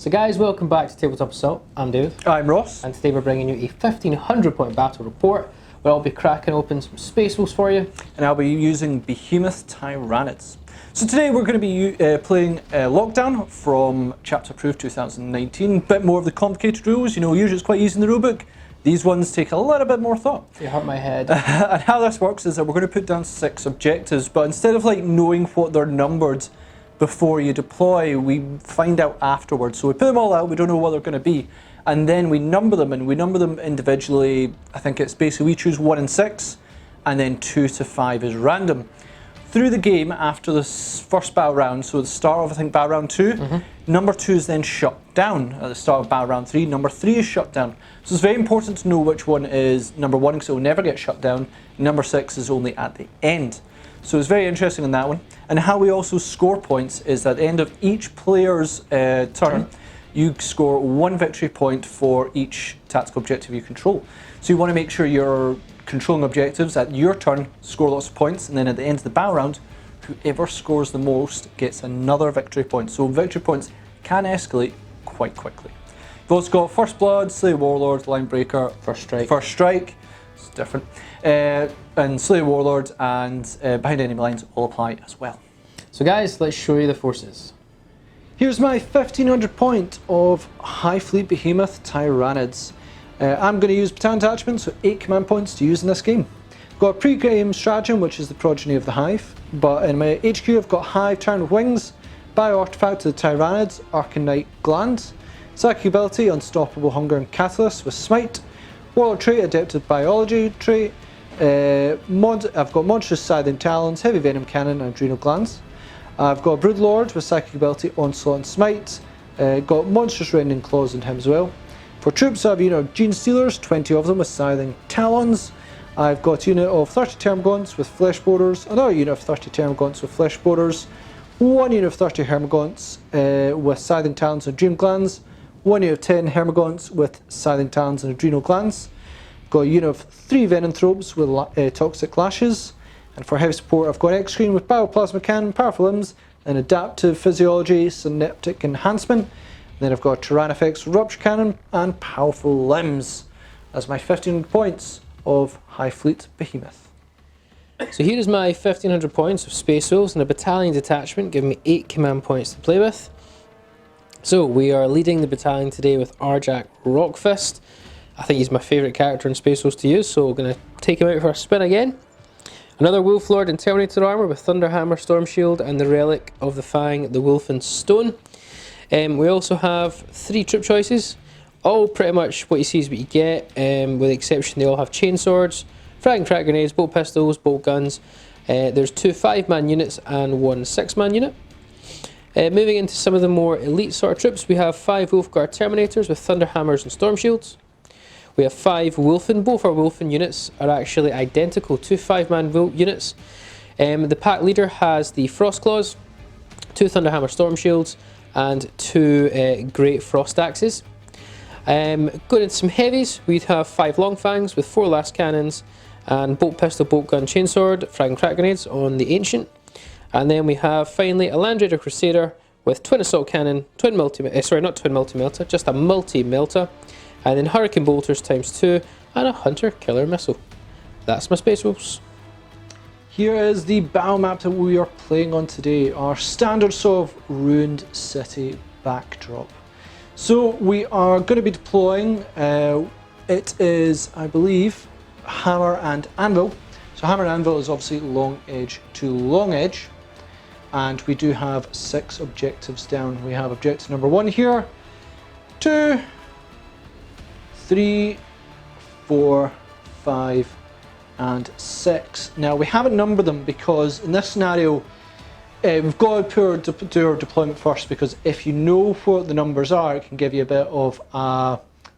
So guys, welcome back to Tabletop Assault. I'm David. I'm Ross. And today we're bringing you a 1500 point battle report where I'll be cracking open some Space Wolves for you. And I'll be using Behemoth Tyranids. So today we're going to be playing Lockdown from Chapter Approved 2019. A bit more of the complicated rules, usually it's quite easy in the rulebook. These ones take a little bit more thought. You hurt my head. And how this works is that we're going to put down 6 objectives, but instead of knowing what they're numbered before you deploy, we find out afterwards. So we put them all out, we don't know what they're going to be, and then we number them, and we number them individually. I think it's basically we choose 1 and 6, and then 2 to 5 is random. Through the game, after the first battle round, so the start of, I think, battle round 2, number 2 is then shut down. At the start of battle round 3, number 3 is shut down. So it's very important to know which one is number 1, because it will never get shut down. Number 6 is only at the end. So it's very interesting in that one. And how we also score points is at the end of each player's turn, you score 1 victory point for each tactical objective you control. So you want to make sure you're controlling objectives at your turn, score lots of points, and then at the end of the battle round, whoever scores the most gets another victory point. So victory points can escalate quite quickly. You've also got First Blood, Slay Warlord, Line Breaker, First Strike, it's different, and Slay Warlord and Behind Enemy Lines all apply as well. So guys, let's show you the forces. Here's my 1500 point of High Fleet Behemoth Tyranids. I'm going to use battalion attachments, so 8 command points to use in this game. I've got a pre-game stratagem, which is the progeny of the Hive, but in my HQ I've got Hive Turn with Wings, Bio Artifact to the Tyranids, Arcanite Glands, Psychic Ability, Unstoppable Hunger and Catalyst with Smite, Warlord trait, Adaptive Biology trait, I've got Monstrous Scything Talons, Heavy Venom Cannon and Adrenal Glands. I've got Broodlord with Psychic Ability, Onslaught and Smite, got Monstrous Rending Claws in him as well. For troops I have a unit of Gene Stealers, 20 of them with Scything Talons. I've got a unit of 30 Termagants with Flesh Borers, another unit of 30 Termagants with Flesh Borers, 1 unit of 30 Hermagants with Scything Talons and Dream Glands, 1 unit of 10 Hermagants with Scything Talons and Adrenal Glands. Got a unit of 3 Venonthropes with Toxic Lashes. And for heavy support I've got an X-Screen with Bioplasma Cannon, Powerful Limbs, and Adaptive Physiology, Synaptic Enhancement. Then I've got Tyrannifex, Rupture Cannon, and Powerful Limbs. That's my 1500 points of High Fleet Behemoth. So here is my 1500 points of Space Wolves and a battalion detachment, giving me 8 command points to play with. So we are leading the battalion today with Arjac Rockfist. I think he's my favourite character in Space Wolves to use, so we're going to take him out for a spin again. Another Wolf Lord in Terminator armour with Thunderhammer, Storm Shield, and the relic of the Fang, the Wolfen Stone. We also have 3 troop choices, all pretty much what you see is what you get, with the exception they all have chainswords, frag and crack grenades, bolt pistols, bolt guns. There's 2 5-man units and 1 6-man unit. Moving into some of the more elite sort of troops, we have 5 Wolfguard Terminators with Thunderhammers and Storm Shields. We have 5 Wolfen. Both our Wolfen units are actually identical to 5-man units. The pack leader has the Frost Claws, 2 Thunderhammer Storm Shields, and 2 Great Frost Axes. Going into some heavies, we'd have 5 Long Fangs with 4 Last Cannons and Bolt Pistol, Bolt Gun, Chainsword, Frag and Crack Grenades on the Ancient. And then we have finally a Land Raider Crusader with Twin Assault Cannon, just a multi-melta, and then Hurricane Bolters ×2 and a Hunter Killer Missile. That's my Space Wolves. Here is the battle map that we are playing on today, our standard sort of ruined city backdrop. So we are going to be deploying, it is, I believe, Hammer and Anvil. So Hammer and Anvil is obviously long edge to long edge, and we do have 6 objectives down. We have objective number 1 here, 2, 3, 4, 5, and 6. Now we haven't numbered them because in this scenario we've got to do our deployment first, because if you know what the numbers are, it can give you a bit of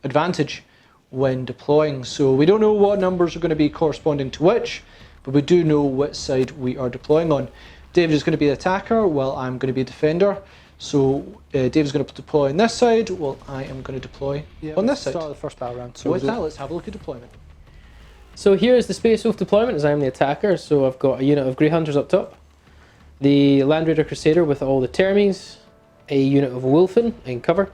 advantage when deploying. So we don't know what numbers are going to be corresponding to which, but we do know which side we are deploying on. David is going to be the attacker while I'm going to be a defender. So Dave's going to deploy on this side while I am going to deploy on this side. Start the first battle round. So with that, let's have a look at deployment. So here's the Space Wolf deployment as I'm the attacker. So I've got a unit of Grey Hunters up top, the Land Raider Crusader with all the Termies, a unit of Wolfen in cover,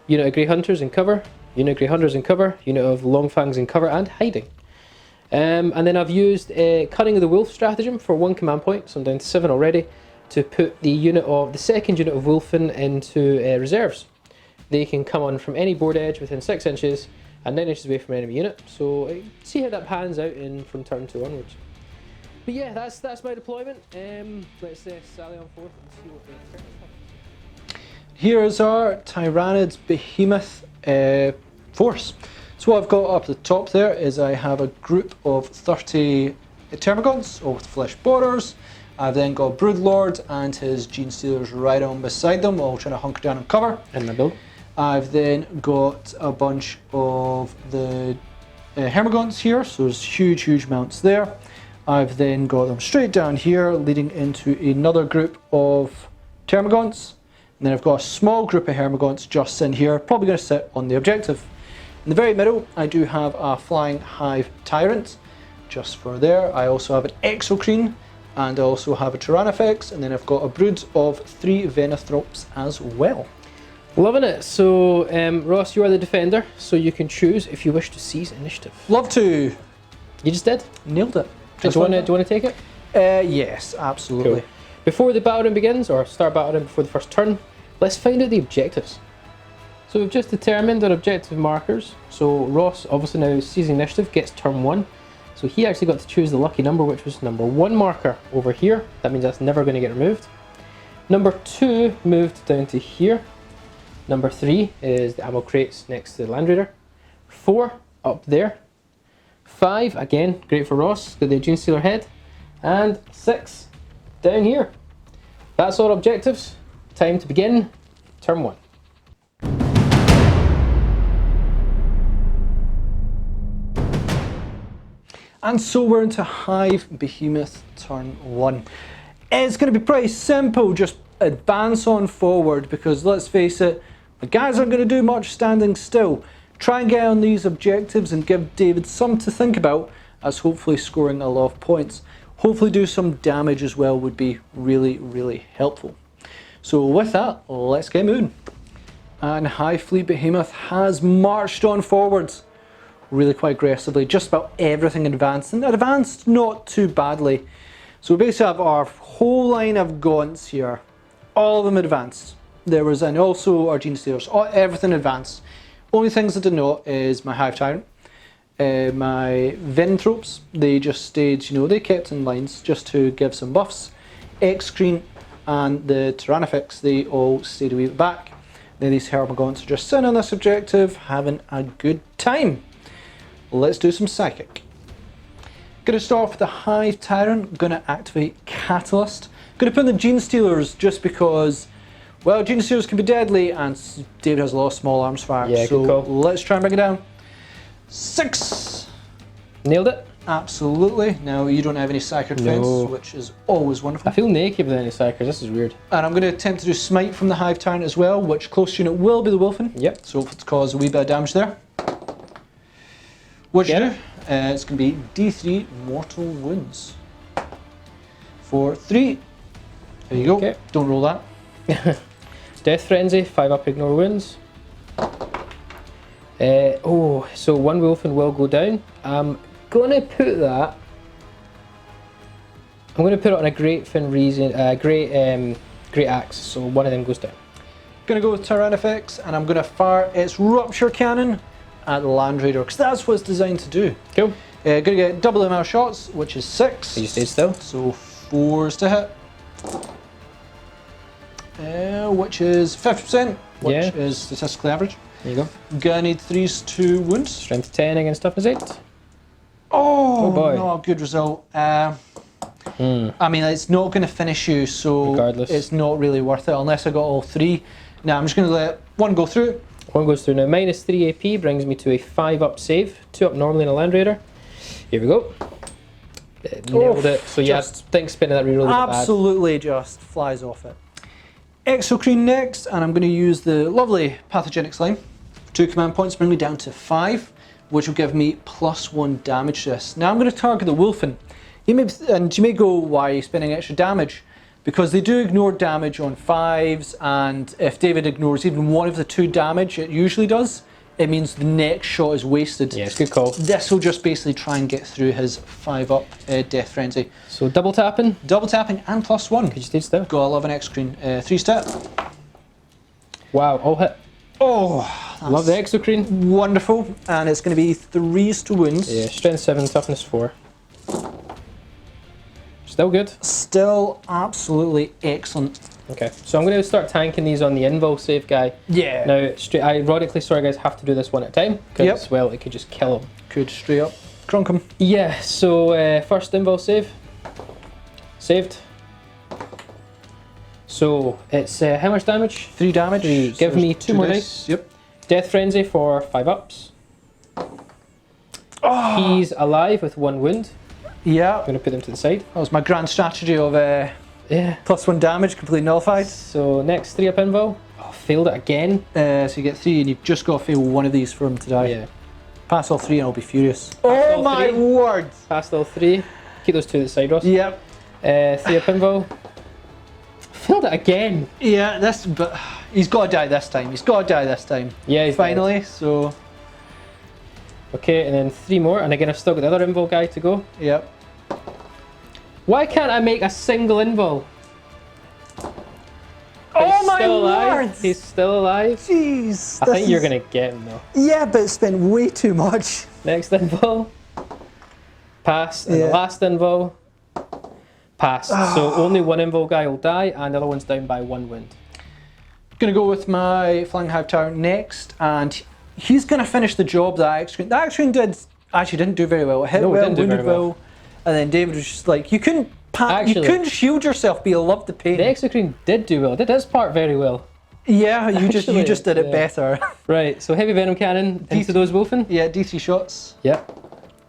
unit of Grey Hunters in cover, unit of Grey Hunters in cover, unit of Longfangs in cover, and hiding. And then I've used Cunning of the Wolf stratagem for 1 command point, so I'm down to 7 already, to put the second unit of Wolfen into reserves. They can come on from any board edge within 6 inches and 9 inches away from an enemy unit. So see how that pans out from turn 2 onwards. But yeah, that's my deployment. Let's sally on forth and see what the turn is. Here's our Tyranids Behemoth force. So what I've got up the top there is I have a group of 30 Termagants, all with flesh borders. I've then got Broodlord and his Gene Stealers right on beside them, all trying to hunker down and cover. In my build. I've then got a bunch of the Hermagants here, so there's huge mounts there. I've then got them straight down here, leading into another group of Termagants. And then I've got a small group of Hermagants just in here, probably going to sit on the objective. In the very middle, I do have a flying Hive Tyrant, just for there. I also have an Exocrine, and I also have a Tyrannifex, and then I've got a brood of 3 Venithrops as well. Loving it. So Ross, you are the defender, so you can choose if you wish to seize initiative. Love to. You just did? Nailed it. Do you want to take it? Yes, absolutely. Cool. Before the battling begins, or start battling before the first turn, let's find out the objectives. So we've just determined our objective markers. So Ross, obviously now seizing initiative, gets turn 1. So he actually got to choose the lucky number, which was number 1 marker over here. That means that's never going to get removed. Number 2 moved down to here. Number 3 is the ammo crates next to the Land Raider. 4 up there. 5, again, great for Ross, got the Gene Stealer head. And 6 down here. That's our objectives. Time to begin turn 1. And so we're into Hive Behemoth turn 1. It's going to be pretty simple, just advance on forward, because let's face it, the guys aren't going to do much standing still. Try and get on these objectives and give David some to think about, as hopefully scoring a lot of points. Hopefully do some damage as well would be really helpful. So with that, let's get moving. And Hive Fleet Behemoth has marched on forwards really quite aggressively, just about everything advanced, and advanced not too badly. So we basically have our whole line of gaunts here, all of them advanced. There was, and also our Gene Stealers, everything advanced. Only things I did not is my Hive Tyrant, my Venithropes, they just stayed, they kept in lines just to give some buffs. Exocrine and the Tyrannifex, they all stayed a wee bit back. Then these Hermagants are just sitting on this objective, having a good time. Let's do some Psychic. Going to start off with the Hive Tyrant, going to activate Catalyst. Going to put in the Gene Stealers just because, well, Gene Stealers can be deadly and David has a lot of small arms fire. Yeah, so good call. Let's try and bring it down. 6! Nailed it. Absolutely. Now you don't have any Psychic defense, which is always wonderful. I feel naked with any Psychers, this is weird. And I'm going to attempt to do Smite from the Hive Tyrant as well, which close unit will be the Wolfen. Yep. So it's cause a wee bit of damage there. What you do? It's going to be D3 mortal wounds. For 3. There you go. Okay. Don't roll that. Death Frenzy, 5 up, ignore wounds. So 1 Wolfen will go down. I'm going to put that. I'm going to put it on a Great Fin Reason, Great Axe, so 1 of them goes down. Going to go with Tyrannifex, and I'm going to fire its Rupture Cannon at the Land Raider, because that's what it's designed to do. Cool. Going to get double the amount of shots, which is 6. So you stayed still. So 4s to hit. Which is 50%, which is statistically average. There you go. Gonna need 3s to wound. Strength 10 against toughness 8. Oh, boy. not a good result. I mean, it's not going to finish you, so Regardless. It's not really worth it unless I got all 3. Now I'm just going to let 1 go through. 1 goes through now. Minus 3 AP brings me to a 5 up save. 2 up normally in a Land Raider. Here we go. Nailed it. So yeah, I think spinning that reroll is absolutely just flies off it. Exocrine next, and I'm going to use the lovely Pathogenic Slime. 2 command points bring me down to 5, which will give me +1 damage to this. Now I'm going to target the Wolfen. You may go, why are you spending extra damage? because they do ignore damage on 5s, and if David ignores even one of the 2 damage it usually does, it means the next shot is wasted. Yeah, it's a good call. This will just basically try and get through his 5-up Death Frenzy. So double tapping. Double tapping and +1. Could you stay still? Gotta love an Exocrine. 3-step. Wow, all hit. Oh, Love the Exocrine. wonderful. And it's going to be 3s to wounds. Yeah, strength 7, toughness 4. Still good. Still absolutely excellent. Okay, so I'm going to start tanking these on the invul save guy. Yeah. Now, ironically, sorry guys, have to do this one at a time, because, well, it could just kill him. Could straight up crunk him. Yeah, so first invul save. Saved. So, it's how much damage? 3 damage. 3. So Give me there's 2 more dice. dice. Yep. Death Frenzy for 5 ups. Oh. He's alive with 1 wound. Yeah. I'm going to put him to the side. That was my grand strategy of Yeah. +1 damage completely nullified. So, next 3 up invul. Oh, failed it again. So you get 3 and you've just got to fail one of these for him to die. Yeah. Pass all 3 and I'll be furious. Pass Oh all my 3. word! Passed all 3. Keep those 2 at the side, Ross. Yep. 3 up invul. Failed it again. Yeah, but he's got to die this time. He's got to die this time. Yeah, he's Finally, so... dead. Okay, and then 3 more, and again I've still got the other invul guy to go. Yep. Why can't I make a single invul? Oh He's my still alive. word! He's still alive. Jeez. I think you're going to get him though. Yeah, but it's been way too much. Next invul. Pass, and the Yeah. last invul. Pass. So only 1 invul guy will die, and the other one's down by 1 wound. Gonna go with my Flying Hive Tower next, and he's gonna finish the job that Exocrine didn't do very well. It hit No, it well, didn't do wounded very well. well, and then David was just like, you couldn't shield yourself, but you loved the pain. The Exocrine did do well. Did his part very well. Yeah, you just Actually, did it yeah. better. Right. So heavy venom cannon into those wolfen. Yeah, D3 shots. Yep.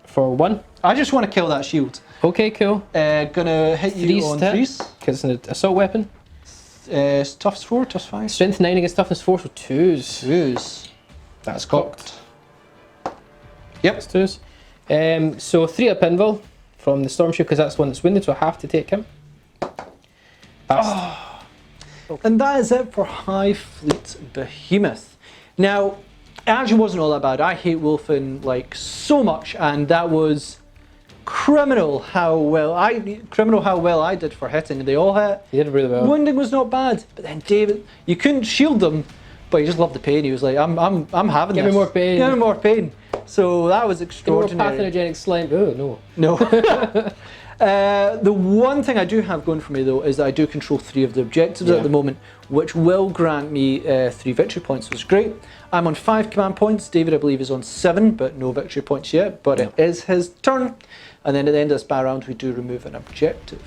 For 1. I just want to kill that shield. Okay, cool. Gonna hit you 3 on hit, 3s. because it's an assault weapon. Toughs 4, toughs 5. Strength 9 against toughness 4, so 2s. 2s. That's cocked. Yep. That's 2s. So 3 up invul from the storm shield, because that's the one that's wounded, so I have to take him. Passed. And that is it for Hive Fleet Behemoth. Now, it actually wasn't all that bad. I hate Wolfen like so much, and that was criminal how well I did for hitting. They all hit. You did really well. Wounding was not bad, but then David, you couldn't shield them, but he just loved the pain. He was like, I'm having Give this. me more pain. Give me more pain. So that was More extraordinary. pathogenic slime. Oh no. No. The one thing I do have going for me though is that I do control 3 of the objectives at the moment, which will grant me 3 victory points, which is great. I'm on 5 command points. David, I believe, is on 7, but no victory points yet. But it is his turn. And then at the end of this battle round, we do remove an objective.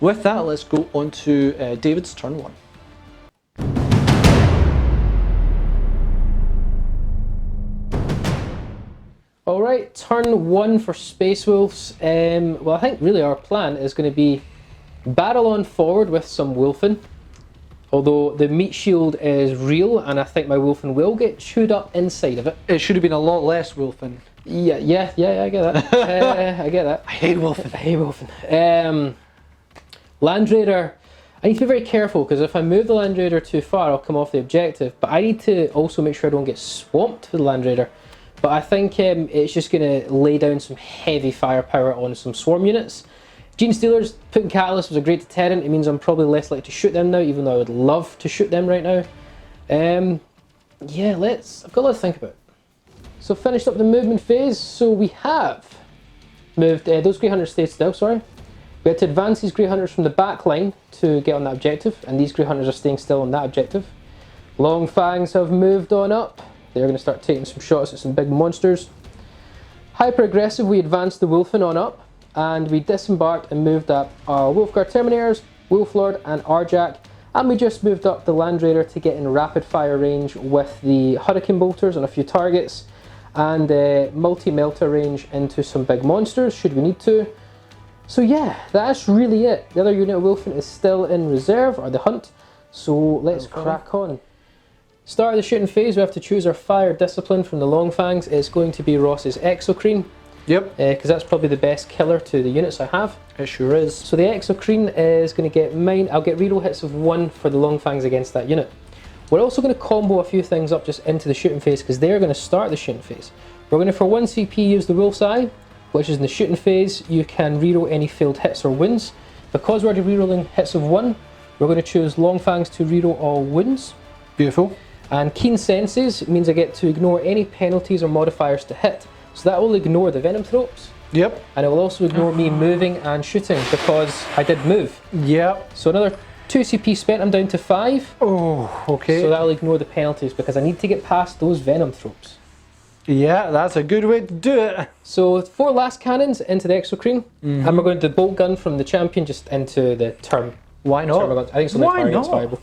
With that, let's go on to David's turn 1. Alright, turn 1 for Space Wolves. Well, I think really our plan is going to be battle on forward with some Wolfen. Although the meat shield is real, and I think my Wolfen will get chewed up inside of it. It should have been a lot less Wolfen. Yeah, I get that. I get that. I hate Wolfen. I hate Wolfen. Land Raider, I need to be very careful, because if I move the Land Raider too far, I'll come off the objective. But I need to also make sure I don't get swamped with the Land Raider. But I think it's just going to lay down some heavy firepower on some swarm units. Gene Stealers, putting Catalyst was a great deterrent. It means I'm probably less likely to shoot them now, even though I would love to shoot them right now. Yeah, I've got a lot to think about. So finished up the movement phase. So we have moved, those Grey Hunters stayed still, sorry. We had to advance these Grey Hunters from the back line to get on that objective, and these Grey Hunters are staying still on that objective. Long Fangs have moved on up. They're going to start taking some shots at some big monsters. Hyper aggressive, we advanced the Wolfen on up, and we disembarked and moved up our Wolfguard Terminators, Wolflord and Arjac, and we just moved up the Land Raider to get in rapid fire range with the Hurricane Bolters on a few targets, and multi-melter range into some big monsters should we need to. So yeah, that's really it. The other unit of Wolfen is still in reserve, or the hunt, so let's crack on. Start of the shooting phase, we have to choose our fire discipline from the Long Fangs. It's going to be Ross's Exocrine. Yep. Because that's probably the best killer to the units I have. It sure is. So the Exocrine is going to get mine. I'll get reroll hits of 1 for the long fangs against that unit. We're also going to combo a few things up just into the shooting phase because they're going to start the shooting phase. We're going to, for 1 CP, use the Wolf's Eye, which is in the shooting phase. You can reroll any failed hits or wounds. Because we're already rerolling hits of 1, we're going to choose long fangs to reroll all wounds. Beautiful. And Keen Senses means I get to ignore any penalties or modifiers to hit. So that will ignore the venom tropes. Yep. And it will also ignore me moving and shooting because I did move. Yep. So another 2 CP spent, I'm down to 5. Oh, okay. So that'll ignore the penalties because I need to get past those venom tropes. Yeah, that's a good way to do it. So 4 last cannons into the Exocrine, and we're going to bolt gun from the champion just into the turn. Why not? I think it's only target's viable.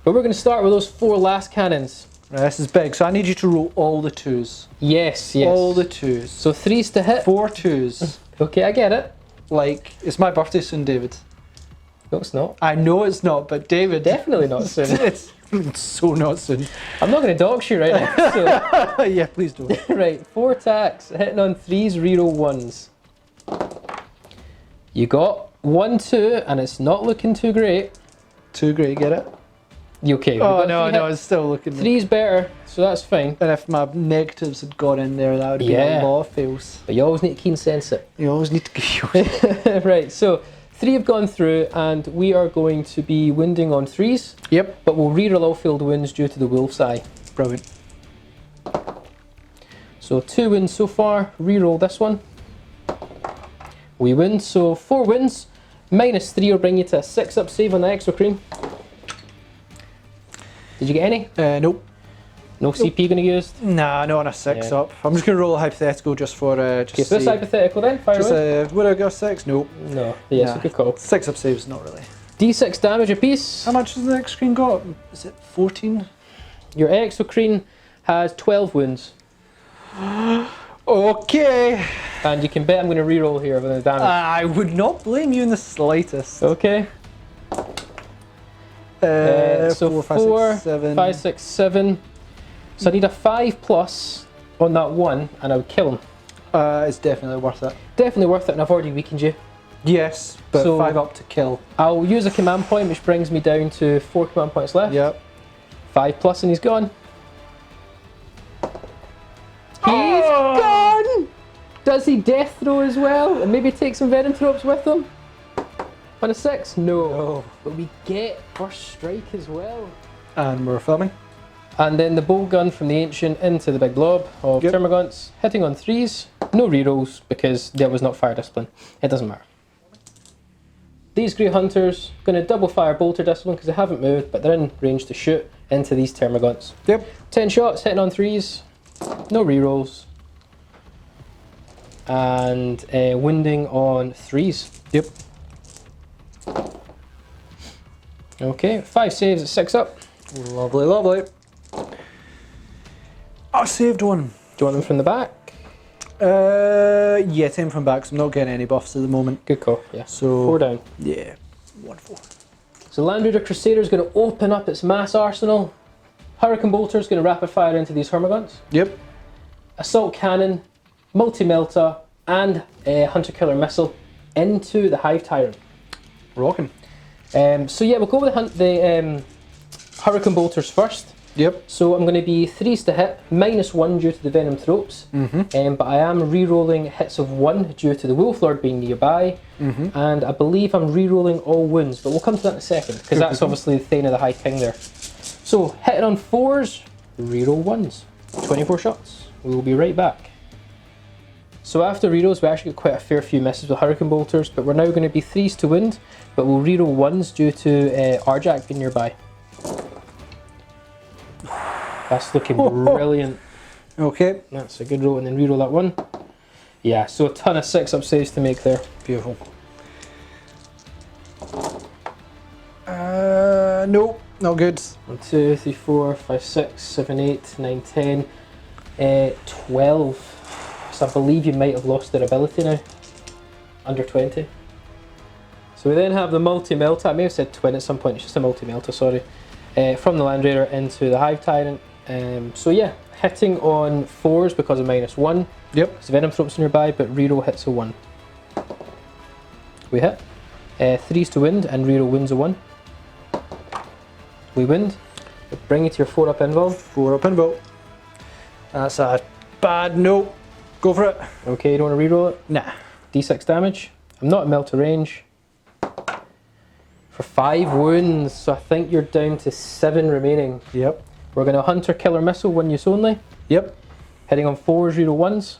But we're going to start with those 4 last cannons. This is big, so I need you to roll all the 2s. Yes. All the 2s. So 3s to hit. 4 2s. Okay, I get it. Like, it's my birthday soon, David. No, it's not. I know it's not, but David... Definitely not soon. It's so not soon. I'm not going to dox you right now. So. Yeah, please don't. Right, 4 attacks, hitting on 3s, reroll 1s. You got 1, 2, and it's not looking too great. Too great, get it? You okay? Oh, no, it's still looking... 3's better, so that's fine. And if my negatives had got in there, that would be a lot of fails. But you always need to keen sense it. You always need to get Right, so 3 have gone through, and we are going to be wounding on 3s. Yep. But we'll reroll all failed wounds due to the Wolf's Eye. Brilliant. So 2 wins so far, reroll this one. We win, so 4 wins. -3 will bring you to a 6-up save on the Exocrine. Did you get any? Nope. No CP going to use? Nah, not on a 6-up. I'm just going to roll a hypothetical just for... Okay, so this hypothetical then, fire away. Would I go 6? Nope. No, yes, Nah. good call. 6-up saves, not really. D6 damage apiece. How much has the next screen got? Is it 14? Your Exocrine has 12 wounds. Okay. And you can bet I'm going to reroll here with the damage. I would not blame you in the slightest. Okay. So 4, 5, 6, 7. So I need a 5+ on that one, and I would kill him. It's definitely worth it. Definitely worth it, and I've already weakened you. Yes, but So 5 up to kill. I'll use a command point, which brings me down to 4 command points left. Yep. 5+, and he's gone. He's gone! Does he death throw as well? And maybe take some venom tropes with him? On a 6? No. But we get first strike as well. And we're filming. And then the bolt gun from the Ancient into the big blob of Termagants, hitting on 3s. No rerolls because there was not fire discipline. It doesn't matter. These Grey Hunters, going to double fire bolter discipline because they haven't moved, but they're in range to shoot into these Termagants. Yep. 10 shots, hitting on 3s. No rerolls. And wounding on 3s. Yep. Okay, 5 saves at 6 up. Lovely, lovely. I saved one. Do you want them from the back? Yeah, 10 from back, so I'm not getting any buffs at the moment. Good call, yeah. So 4 down. Yeah, wonderful. So Land Raider Crusader is going to open up its mass arsenal. Hurricane Bolter is going to rapid fire into these Termagants. Yep. Assault Cannon, Multi-Melta, and a Hunter Killer Missile into the Hive Tyrant. Rocking. So yeah, we'll go with the Hurricane Bolters first. Yep. So I'm going to be 3s to hit, -1 due to the Venom Tropes, but I am re-rolling hits of 1 due to the Wolf Lord being nearby, and I believe I'm re-rolling all wounds, but we'll come to that in a second, because that's obviously the Thane of the High King there. So hitting on 4s, re-roll 1s, 24 shots. We will be right back. So after rerolls, we actually got quite a fair few misses with Hurricane Bolters, but we're now going to be 3s to wound, but we'll re-roll 1s due to Arjac being nearby. That's looking brilliant. Okay. That's a good roll, and then reroll that one. Yeah, so a ton of 6-up saves to make there. Beautiful. Nope, not good. 1, 2, 3, 4, 5, 6, 7, 8, 9, 10, 12. So I believe you might have lost their ability now. Under 20. So we then have the Multi-Melta. I may have said twin at some point, it's just a Multi-Melta, sorry. From the Land Raider into the Hive Tyrant. So yeah, hitting on 4s because of -1. Yep. Because Venom Thrope's nearby, but reroll hits a 1. We hit. 3's to wind, and reroll wins a 1. We wind. Bring you to your 4 up invul. 4 up invul. That's a bad note. Go for it. Okay, you don't want to reroll it? Nah. D6 damage. I'm not in melter range. For 5 wounds, so I think you're down to 7 remaining. Yep. We're going to Hunter Killer Missile, 1 use only. Yep. Hitting on 4s, reroll 1s.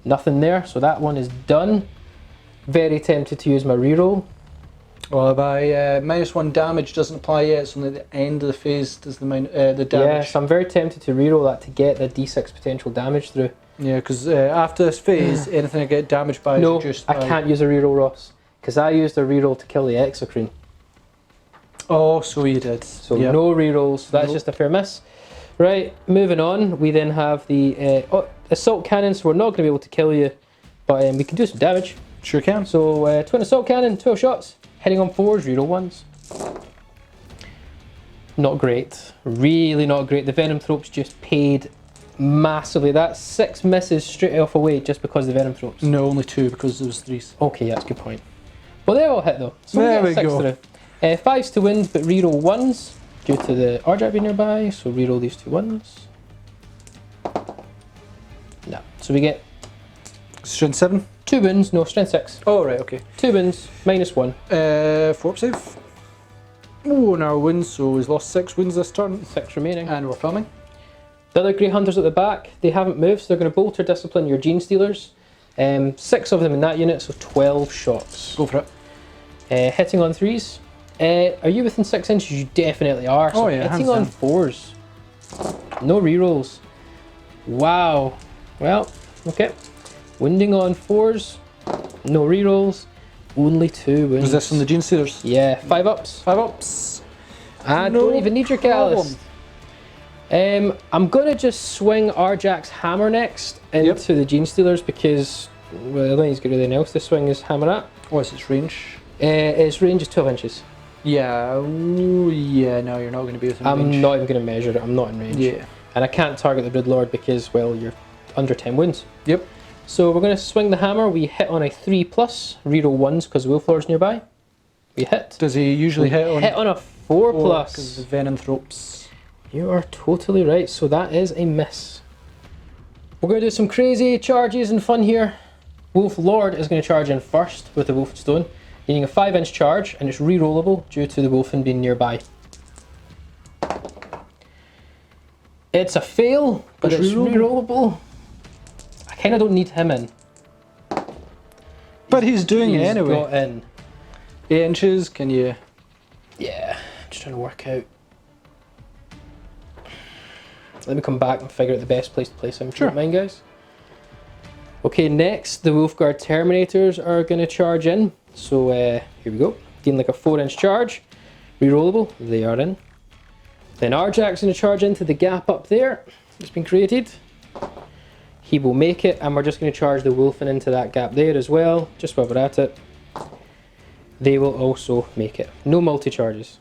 Nothing there, so that one is done. Very tempted to use my reroll. Well, by -1 damage doesn't apply yet. It's only at the end of the phase does the damage. Yes, I'm very tempted to reroll that to get the D6 potential damage through. Yeah, because after this phase, anything I get damaged by is reduced by... I can't use a reroll, Ross, because I used a reroll to kill the Exocrine. Oh, so you did. So no rerolls, so that's just a fair miss. Right, moving on, we then have the assault cannon, so we're not going to be able to kill you, but we can do some damage. Sure can. So twin assault cannon, 12 shots, hitting on 4s, reroll 1s. Not great, really not great. The Venom Thropes just paid massively. That's 6 misses straight off away just because of the Venom Thropes. No, only 2 because there was 3s. Okay, yeah, that's a good point. Well, they all hit though. So there we get 6 go. through. 5's to wind, but reroll 1s due to the Arjac being nearby. So reroll these 2 1s. No, so we get Strength 7. 2 wounds, no, strength 6. Oh, right, okay. 2 wounds, -1. 4 save. Oh, now wins, so he's lost 6 wounds this turn. 6 remaining. And we're filming. The other Grey Hunters at the back, they haven't moved, so they're going to bolt or discipline your Gene Stealers. 6 of them in that unit, so 12 shots. Go for it. Hitting on 3s. Are you within 6 inches? You definitely are. So oh yeah, hitting on 4s. No rerolls. Wow. Well, okay. Winding on 4s. No rerolls. Only 2 wounds. Was this from the Gene Stealers? Yeah, 5 ups. 5 ups. I No don't even need your callus. I'm going to just swing Arjac's hammer next into the Gene Stealers because, well, I don't think he's got anything else to swing his hammer at. What's its range? Its range is 12 inches. Yeah, ooh, yeah, no, you're not going to be within range. I'm not even going to measure it, I'm not in range. Yeah. And I can't target the Broodlord because, well, you're under 10 wounds. Yep. So we're going to swing the hammer, we hit on a 3+, reroll 1s because Wolflord's nearby. We hit. Does he usually hit on a 4+. Because of the Venom Thropes. You are totally right, so that is a miss. We're going to do some crazy charges and fun here. Wolflord is going to charge in first with the Wolfen Stone, needing a 5-inch charge, and it's re-rollable due to the Wolfen being nearby. It's a fail, but it's re-rollable. I kind of don't need him in. But he's doing it anyway. Got in. 8 inches, can you... Yeah, I'm just trying to work out. Let me come back and figure out the best place to place him. Sure. Mind, guys. Okay, next the Wolfguard Terminators are going to charge in. So here we go. Gain like a 4-inch charge. Rerollable, they are in. Then Arjac's going to charge into the gap up there that's been created. He will make it, and we're just going to charge the Wolfen into that gap there as well, just while we're at it. They will also make it. No multi-charges.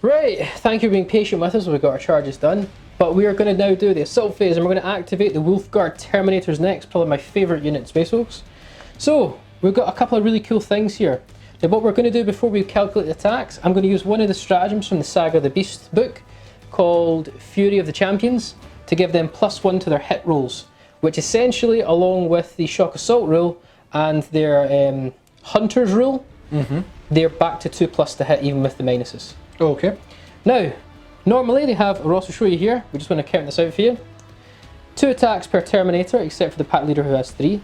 Right, thank you for being patient with us. We've got our charges done. But we are going to now do the assault phase, and we're going to activate the Wolfguard Terminators next, probably my favourite unit in Space Wolves. So, we've got a couple of really cool things here. Now what we're going to do before we calculate the attacks, I'm going to use one of the stratagems from the Saga of the Beast book, called Fury of the Champions, to give them +1 to their hit rolls, which essentially, along with the Shock Assault rule and their Hunters rule, they're back to 2+ to hit even with the minuses. Okay. Now, normally they have, Ross will show you here, we just want to count this out for you. 2 attacks per Terminator, except for the pack leader who has 3.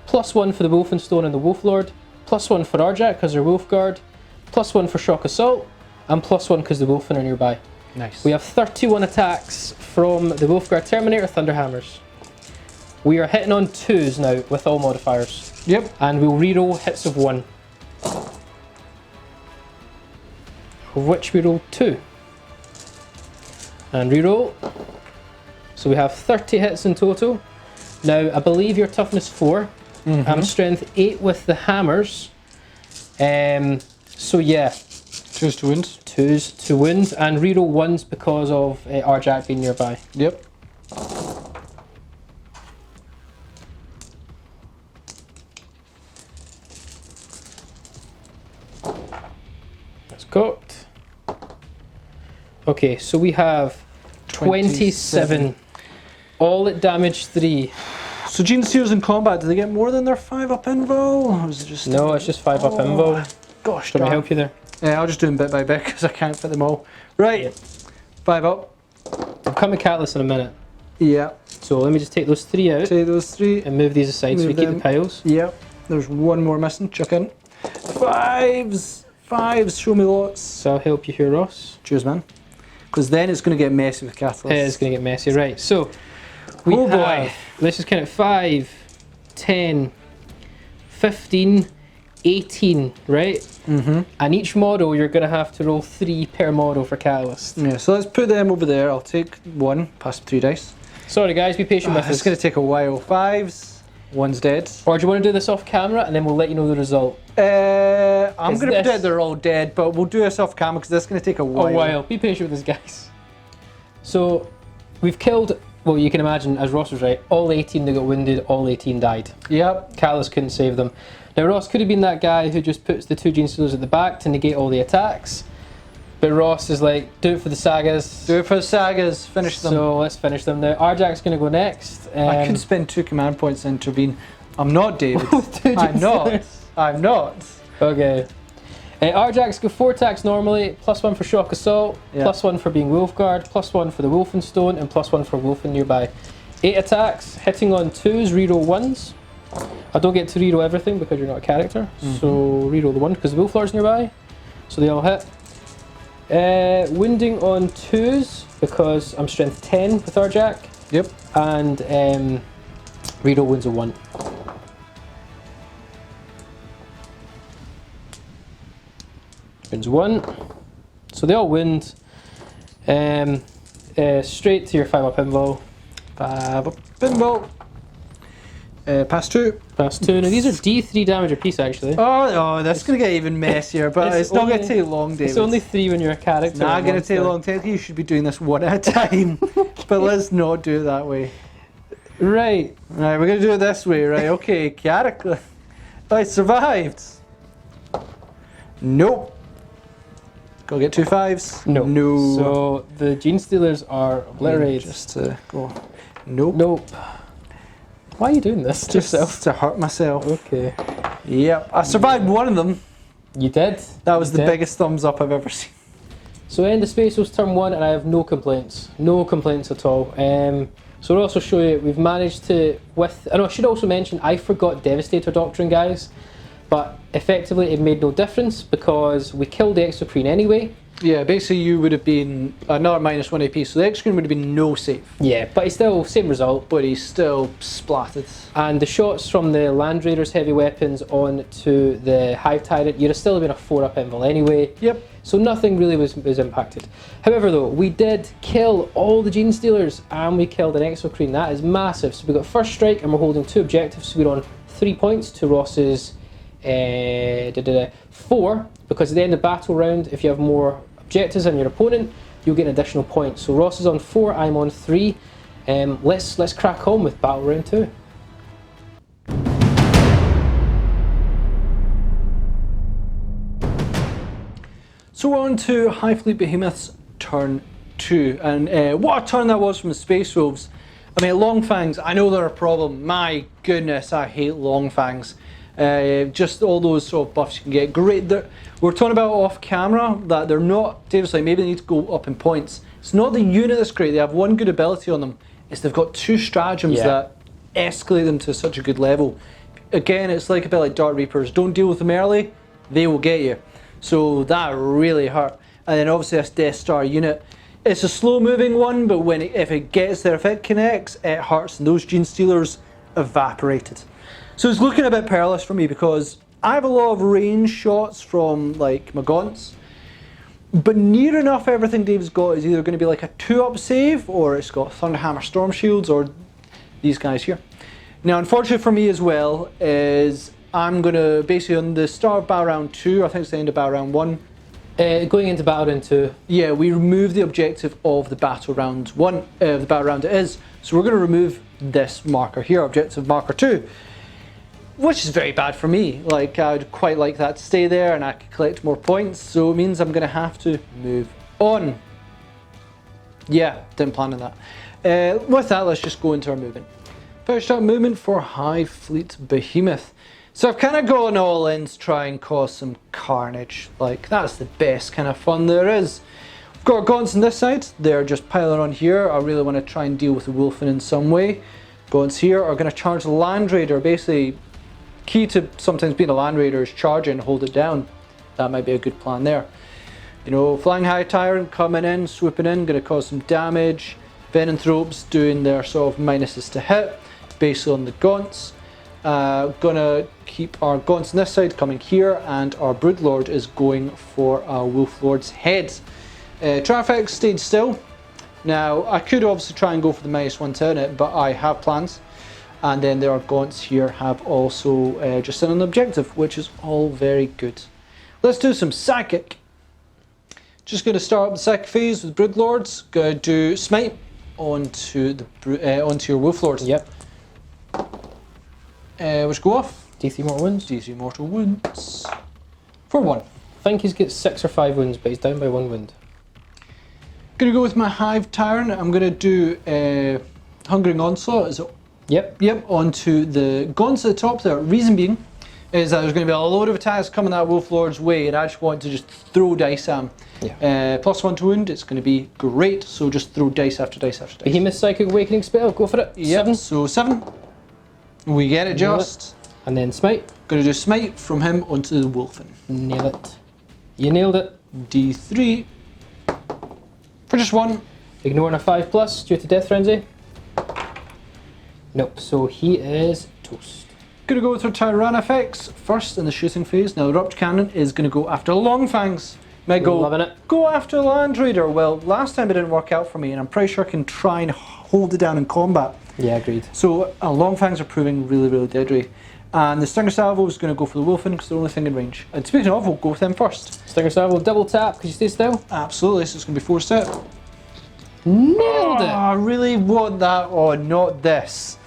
+1 for the Wolfen Stone and the Wolflord. +1 for Arjac because they're Wolfguard. +1 for Shock Assault. And +1 because the Wolfen are nearby. Nice. We have 31 attacks from the Wolfguard Terminator Thunderhammers. We are hitting on 2s now with all modifiers. Yep. And we'll reroll hits of 1. Of which we roll 2. And reroll. So we have 30 hits in total. Now I believe your toughness 4. I'm strength 8 with the hammers. So yeah. 2s to wounds. 2s to wounds and reroll 1s because of Arjac being nearby. Yep. Okay, so we have 27. All at damage 3. So Gene Stealers in combat, do they get more than their 5-up invul? Or is it just... No, it's just 5-up invul. Gosh, Can I help you there? Yeah, I'll just do them bit by bit because I can't fit them all. Right, Yeah. 5-up. I'll come to Catalyst in a minute. Yeah. So let me just take those 3 out Take those 3. and move these aside so we keep the piles. Yep. There's one more missing. Chuck in. 5s. 5s. Show me lots. So I'll help you here, Ross. Cheers, man. Because then it's going to get messy with Catalyst. It is going to get messy, right? So we Oh, have, boy. let's just count it, 5, 10, 15, 18, right? Mm-hmm. And each model you're going to have to roll 3 per model for Catalyst. Yeah, so let's put them over there. I'll take 1, pass 3 dice. Sorry guys, be patient with It's us. going to take a while. 5s. 1's dead. Or do you want to do this off camera and then we'll let you know the result? I'm Is going to this- pretend they're all dead, but we'll do this off camera because this is going to take a while. A while. Be patient with us, guys. So we've killed, well, you can imagine, as Ross was right, all 18 that got wounded, all 18 died. Yep. Catalyst couldn't save them. Now Ross could have been that guy who just puts the 2 Gene Stealers at the back to negate all the attacks. But Ross is like, do it for the sagas. Do it for the sagas. Finish them. So let's finish them now. Arjac's going to go next. I could spend 2 command points to intervene. I'm not, David. Two I'm Gene not. Stealers. I'm not. Okay. Arjacs go 4 attacks normally, +1 for shock assault, Yeah. +1 for being Wolfguard, +1 for the Wolfenstone, and +1 for Wolfen nearby. 8 attacks, hitting on 2s, reroll 1s. I don't get to reroll everything because you're not a character, so reroll the 1 because the Wolflord's nearby, so they all hit. Wounding on 2s because I'm strength 10 with Arjac, Yep. and reroll wounds of 1. Wounds 1. So they all wound. Straight to your 5-up invul. 5-up pinball. Pass 2. Pass 2. Now these are D3 damage a piece actually. Oh, that's going to get even messier, but it's not going to take long, David. It's only 3 when you're a character. Not and going to take monster. long. Technically, you should be doing this 1 at a time, but let's not do it that way. Right. Right, we're going to do it this way, right? Okay, character. I survived. Nope. Go get 2 5s. No. No. So the Gene Stealers are obliterated. Just to go. Nope. Nope. Why are you doing this to Just yourself? to hurt myself. Okay. Yep. I survived one of them. You did. That was You the did. biggest thumbs up I've ever seen. So end of Space was turn 1 and I have no complaints. No complaints at all. So I'll also show you, we've managed to, and I should also mention, I forgot Devastator Doctrine, guys. But effectively it made no difference because we killed the Exocrine anyway. Yeah, basically you would have been another -1 AP, so the X-Screen would have been no save. Yeah, but it's still same result. But he's still splattered. And the shots from the Land Raiders heavy weapons on to the Hive Tyrant, you'd have still been a 4-up invul anyway. Yep. So nothing really was impacted. However though, we did kill all the Gene Stealers and we killed an Exocrine. That is massive. So we got first strike and we're holding 2 objectives. So we're on 3 points to Ross's 4, because at the end of battle round, if you have more objectives than your opponent, you'll get an additional point. So Ross is on 4, I'm on 3. Let's crack on with battle round 2. So we're on to Hive Fleet Behemoth's turn 2, and what a turn that was from the Space Wolves. I mean, long fangs, I know they're a problem. My goodness, I hate long fangs. Just all those sort of buffs you can get. Great. We're talking about off camera that they're not, David's like, maybe they need to go up in points. It's not the unit that's great, they have one good ability on them. It's they've got 2 stratagems that escalate them to such a good level. Again, it's like a bit like Dart Reapers. Don't deal with them early, they will get you. So that really hurt. And then obviously this Death Star unit. It's a slow moving one, but if it gets there, if it connects, it hurts. And those Gene Stealers evaporated. So it's looking a bit perilous for me because I have a lot of range shots from like my gaunts, but near enough everything Dave's got is either going to be like a 2-up save, or it's got Thunderhammer Storm Shields, or these guys here. Now unfortunately for me as well is I'm going to basically on the start of battle round 2, I think it's the end of battle round 1. Going into battle round 2. Yeah, we remove the objective of the battle round 1, the battle round it is. So we're going to remove this marker here, objective marker 2. Which is very bad for me. Like, I'd quite like that to stay there and I could collect more points, so it means I'm going to have to move on. Yeah, didn't plan on that. With that, let's just go into our movement. First up, movement for Hive Fleet Behemoth. So I've kind of gone all in to try and cause some carnage. Like, that's the best kind of fun there is. We've got our gaunts on this side. They're just piling on here. I really want to try and deal with the wolfen in some way. Gaunts here are going to charge the Land Raider. Basically, key to sometimes being a Land Raider is charge it and hold it down. That might be a good plan there. You know, Flying High Tyrant coming in, swooping in, going to cause some damage. Venanthropes doing their sort of minuses to hit, based on the gaunts. Gonna keep our gaunts on this side coming here, and our Broodlord is going for our Wolflord's head. Traffic stayed still. Now, I could obviously try and go for the -1 turn it, but I have plans. And then there are gaunts here have also just in an objective, which is all very good. Let's do some psychic. Just going to start up the psychic phase with Broodlords. Going to do smite onto your Wolflords. Yep. Which go off. D3 mortal wounds. D3 mortal wounds. For 1. I think he's got 6 or 5 wounds, but he's down by 1 wound. Gonna go with my Hive Tyrant. I'm gonna do Hungering Onslaught. Is it? Yep. Yep, onto the gaunts at the top there. Reason being is that there's going to be a load of attacks coming that Wolflord's way, and I just want to just throw dice at him. Yeah. +1 to wound, it's going to be great, so just throw dice after dice after dice. Behemoth Psychic Awakening spell, go for it. Yep, 7. so 7. We get it just. And then smite. Going to do smite from him onto the Wolfen. Nail it. You nailed it. D3. For just 1. Ignoring a 5+ due to Death Frenzy. Nope, so he is toast. Gonna go with our Tyrannifex first in the shooting phase. Now the Rupture Cannon is gonna go after Longfangs. Might go, Loving it. Go after Land Raider. Well, last time it didn't work out for me, and I'm pretty sure I can try and hold it down in combat. Yeah, agreed. So Longfangs are proving really, really deadly. And the Stinger Salvo is going to go for the Wolfen because they're the only thing in range. And speaking of, we'll go with them first. Stinger Salvo, double tap because you stay still. Absolutely, so it's going to be 4 step. Nailed it! I really want that. Oh, not this.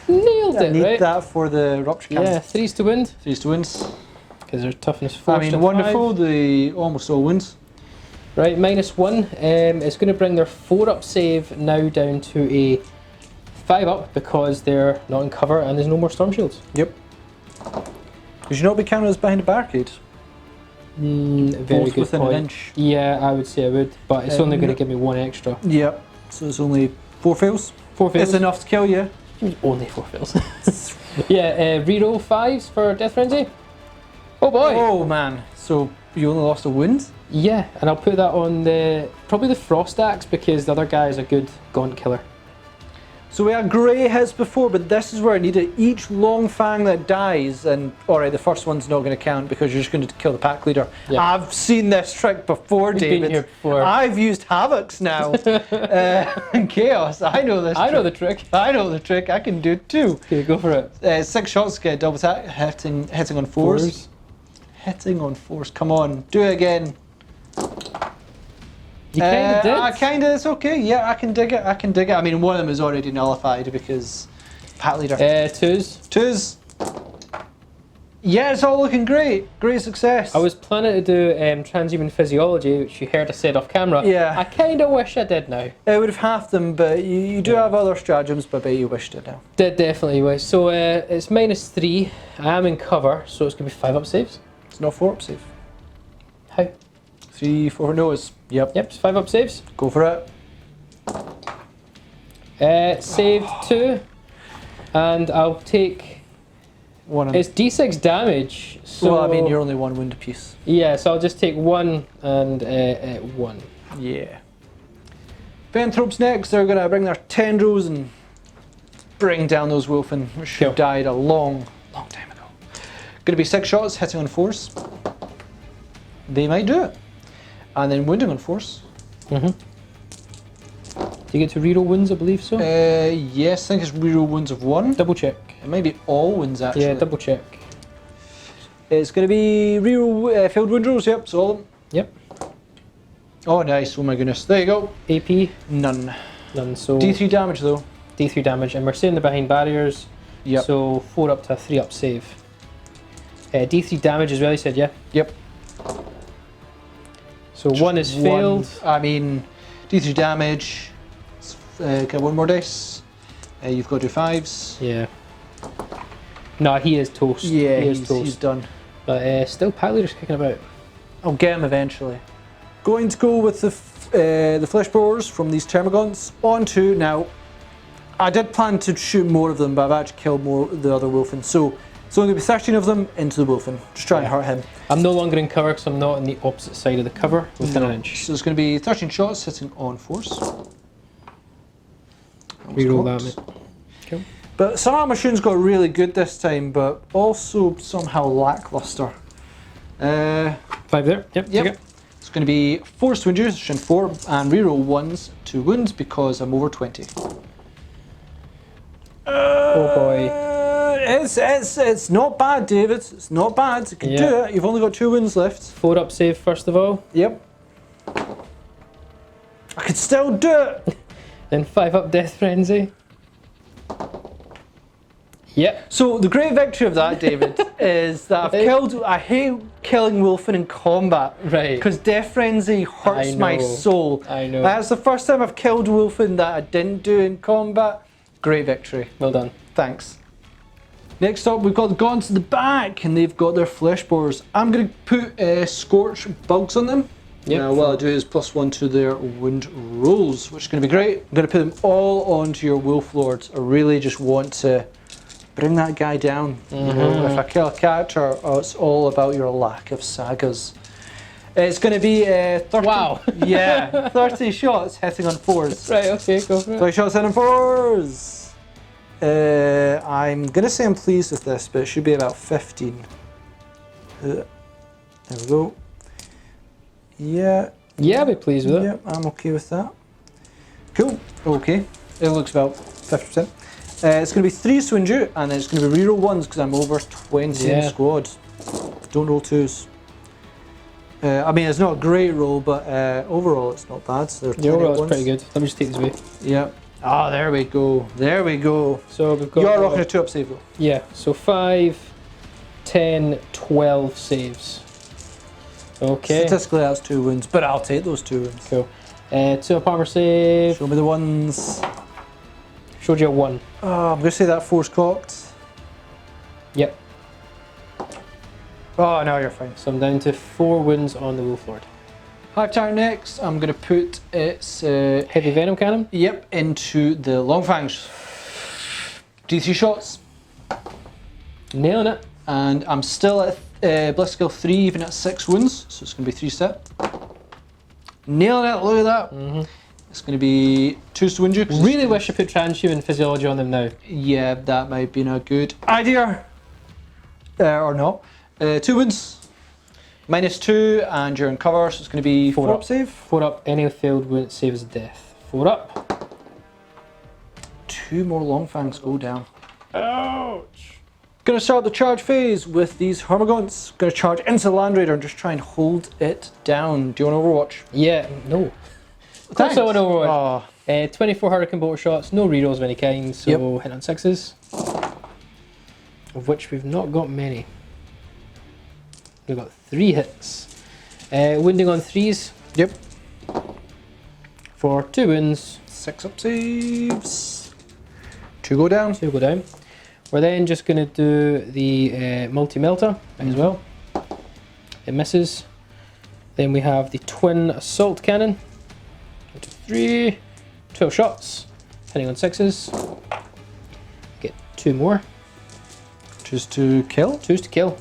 Nailed it, I need right? that for the Rupture Cannon. Yeah, 3s to wind. 3 to wins. Because they're toughness 4. I mean, wonderful. The almost all wins. Right, -1. It's going to bring their 4-up save now down to a 5-up because they're not in cover and there's no more Storm Shields. Yep. Would you not be counting us behind a barricade? Very Both good within point. an inch. Yeah, I would say I would, but it's only going to give me 1 extra. Yep. So it's only 4 fails. 4 fails. It's enough to kill you. Only 4 fails. Yeah, reroll 5s for Death Frenzy. Oh boy! Oh man. So you only lost a wound? Yeah, and I'll put that on probably the Frost Axe because the other guy is a good Gaunt killer. So we had great hits before, but this is where I need it. Each long fang that dies, and alright, the first one's not going to count because you're just going to kill the pack leader. Yeah. I've seen this trick before, You've David. been here before. I've used Havocs now. In Chaos. I know this. I know the trick. I know the trick. I can do it too. Okay, go for it. 6 shots get double attack, hitting on 4s. Hitting on 4s. Come on, do it again. You kind of did. I kind of, it's okay. Yeah, I can dig it. I can dig it. I mean, one of them is already nullified because Pat Leader. 2s. 2s. Yeah, it's all looking great. Great success. I was planning to do transhuman physiology, which you heard I said off camera. Yeah. I kind of wish I did now. It would have halved them, but you do have other stratagems, but I bet you wished it now. Did definitely wish. So it's -3. I am in cover, so it's going to be 5-up saves. It's not 4-up save. How? 3, 4 no's. Yep. Yep, it's 5-up saves. Go for it. Saved 2, and I'll take. 1. It's D6 damage. So well, I mean, you're only 1 wound apiece. Yeah, so I'll just take 1 and 1. Yeah. Venthropes next. They're going to bring their tendrils and bring down those wolfen, which Cool. died a long, long time ago. Going to be 6 shots, hitting on 4s. They might do it. And then wounding on 4s. Do you get to reroll wounds? I believe so. Yes, I think it's reroll wounds of 1. Double check. It might be all wounds actually. Yeah, double check. It's going to be reroll failed wound rolls. Yep, so all of them. Yep. Oh, nice. Oh my goodness. There you go. AP. None. So D3 damage though. D3 damage, and we're saying they're behind barriers. Yep. So 4 up to a 3-up save. D3 damage as well. You said, yeah. Yep. So 1 is failed. I mean, D3 damage. Get one more dice. You've got to do 5s. Yeah. No, he is toast. Yeah, he is toast. he's done. But still, Pile Eater's kicking about. I'll get him eventually. Going to go with the flesh borers from these termagants onto now. I did plan to shoot more of them, but I've actually killed more of the other wolfen. So it's only going to be 13 of them into the wolfen. Just try and hurt him. I'm no longer in cover because I'm not on the opposite side of the cover within an inch. So there's going to be 13 shots hitting on force. Reroll that, mate. Cool. But some of my shooting's got really good this time, but also somehow lackluster. 5 there. Yep. Yep. It's going to be 4 swinges, shooting 4, and reroll 1s to wounds because I'm over 20. Oh boy. It's not bad, David. It's not bad. You can do it. You've only got 2 wounds left. 4 up save first of all. Yep. I could still do it. Then 5 up death frenzy. Yep. So the great victory of that, David, is that I hate killing wolfen in combat. Right. Because death frenzy hurts my soul. I know. That's the first time I've killed wolfen that I didn't do in combat. Great victory. Well done. Thanks. Next up, we've got the gaunts at the back, and they've got their flesh borers. I'm going to put scorch bugs on them. Yep. Now, what I'll do is +1 to their wound rolls, which is going to be great. I'm going to put them all onto your wolf lords. I really just want to bring that guy down. You know, if I kill a character, it's all about your lack of sagas. It's going to be 30. Wow. Yeah, 30 shots hitting on 4s. Right, okay, go for it. 30 shots hitting on 4s. I'm going to say I'm pleased with this, but it should be about 15. There we go. Yeah. Yeah, I'll be pleased with it. Yeah, I'm okay with that. Cool. Okay. It looks about 50%. It's going to be 3 swinju, and then it's going to be reroll 1s because I'm over 20 in squad. Don't roll 2s. I mean, it's not a great roll, but overall it's not bad. So the overall is pretty good. Let me just take this away. Yeah. Ah, there we go. There we go. So we've got. You are rocking a 2-up save though. Yeah. So 5, 10, 12 saves. Okay. Statistically, that's 2 wounds, but I'll take those 2 wounds. Cool. 2-up armor save. Show me the ones. Showed you a 1. Oh, I'm going to say that force cocked. Yep. Oh, no, you're fine. So I'm down to 4 wounds on the Wolf Lord. Hive Tyrant next. I'm going to put its heavy venom cannon. Yep, into the long fangs. D3 shots. Nailing it. And I'm still at bliss skill 3, even at 6 wounds, so it's going to be 3 step. Nailing it, look at that. It's going to be 2 swinju. Really wish I put transhuman physiology on them now. Yeah, that might be a good idea. Or not. 2 wounds. -2, and you're in cover, so it's going to be 4 up save. 4 up, any failed wound save is death. 4 up. 2 more long fangs go down. Ouch. Going to start the charge phase with these Hormagaunts. Going to charge into the Land Raider and just try and hold it down. Do you want Overwatch? Yeah, no. Of course I want Overwatch. 24 Hurricane Bolter shots, no rerolls of any kind, so hit on 6s. Of which we've not got many. We've got 3 hits. Wounding on 3s. Yep. For 2 wounds. 6 up saves. 2 go down. 2 go down. We're then just going to do the multi-melter as well. It misses. Then we have the twin assault cannon. 1, 2, 3. 12 shots. Hitting on 6s. Get 2 more. 2s to kill. 2s to kill.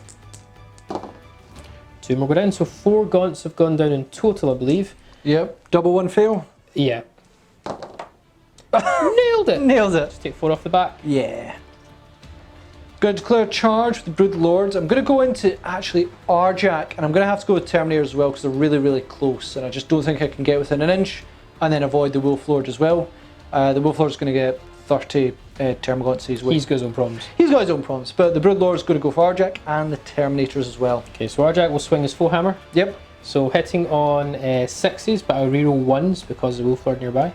2 more go down, so 4 gaunts have gone down in total, I believe. Yep. Double 1 fail. Yeah. Nailed it! Nailed it. Just take 4 off the back. Yeah. Going to declare charge with the Brood Lords. I'm going to go into actually Arjac, and I'm going to have to go with Terminator as well because they're really, really close, and I just don't think I can get within an inch, and then avoid the Wolf Lord as well. The Wolf Lord's going to get 30 Termagants his way. He's got his own problems. He's got his own problems, but the Brood Lord's going to go for Arjac and the Terminators as well. Okay, so Arjac will swing his full hammer. Yep. So hitting on 6s, but I'll reroll 1s because of the Wolf Lord nearby.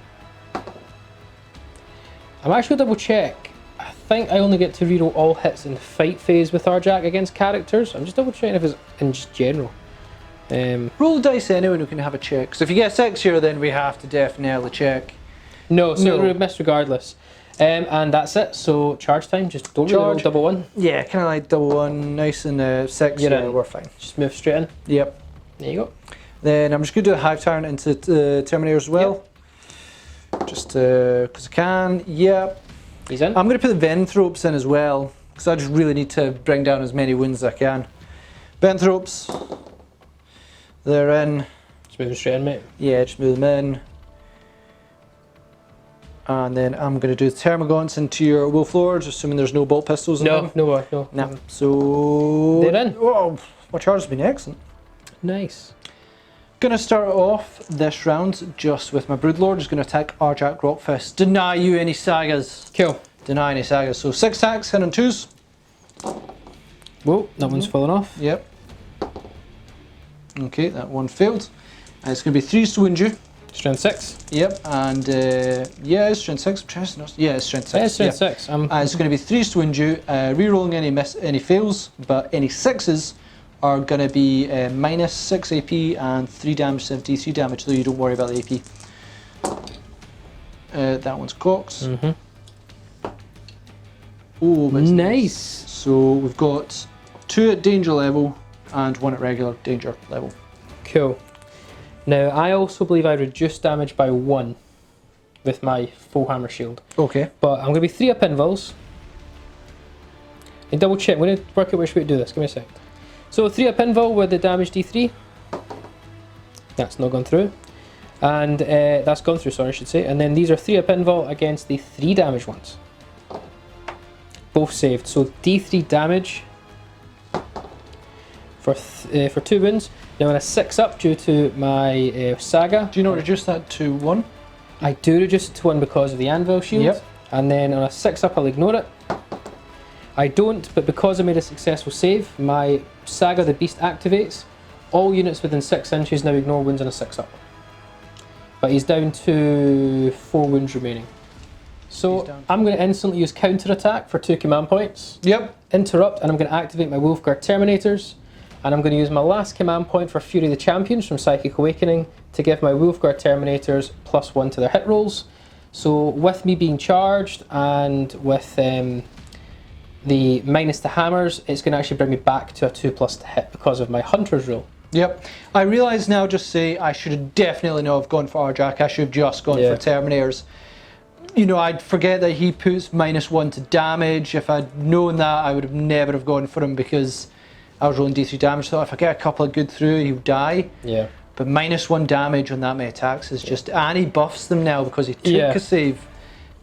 I'm actually going to double check. I think I only get to reroll all hits in the fight phase with Arjac against characters. I'm just double checking if it's in just general. Roll the dice anyway and we can have a check. So if you get 6 here, then we have to definitely check. No, so No. it would miss regardless. And that's it. So charge time. Just don't really roll Charge. double one. Yeah, kind of like double one, nice and 6. You're Yeah, in. we're fine. Just move straight in. Yep. There you go. Then I'm just going to do a Hive Tyrant into Terminator as well. Just because I can. Yep. He's in. I'm going to put the Venthropes in as well, because I just really need to bring down as many wounds as I can. Venthropes. They're in. Just moving straight in, mate. Yeah, just move them in. And then I'm going to do the Termagants into your Wolf Lords, assuming there's no bolt pistols in them. No. No. So... They're in. Oh, my charge has been excellent. Nice. Going to start off this round just with my Broodlord. Just going to attack Arjac Rockfist. Deny you any sagas. Cool. Deny any sagas. So 6 attacks, hit on 2s. Whoa, that one's fallen off. Yep. Okay, that one failed. And it's going to be 3s to wound you. Strength 6. Yep, and yeah, it's strength 6. Yeah, it's strength 6. Yeah, strength Yep. 6. It's going to be 3s to wound you. Rerolling any fails, but any 6s are going to be minus 6 AP and 3 damage, 73 damage, so you don't worry about the AP. That one's Cox. Oh, Nice. So we've got 2 at danger level and 1 at regular danger level. Cool. Now, I also believe I reduced damage by 1 with my full hammer shield. Okay. But I'm going to be 3 up invulns. And double check, I'm going to work out which way to do this. Give me a sec. So 3 up invul with the damage D3. That's not gone through. And that's gone through, sorry, I should say. And then these are 3 up invul against the 3 damage ones. Both saved. So D3 damage for 2 wounds. Now on a 6 up due to my saga. Do you not reduce that to 1? I do reduce it to 1 because of the anvil shield. Yep. And then on a 6 up I'll ignore it. I don't, but because I made a successful save, my Saga the Beast activates. All units within 6 inches now ignore wounds on a 6 up. But he's down to 4 wounds remaining. So I'm going to instantly use counter attack for 2 command points. Yep. Interrupt, and I'm going to activate my Wolfguard Terminators. And I'm going to use my last command point for Fury of the Champions from Psychic Awakening to give my Wolfguard Terminators +1 to their hit rolls. So with me being charged and with the minus the hammers, it's going to actually bring me back to a 2+ to hit because of my Hunter's rule. Yep. I realise now, just say, I should have definitely not have gone for Arjac. I should have just gone for Terminators. You know, I'd forget that he puts -1 to damage. If I'd known that, I would have never have gone for him because I was rolling D3 damage. So if I get a couple of good through, he'll die. Yeah. But -1 damage on that many attacks is just... And he buffs them now because he took a save.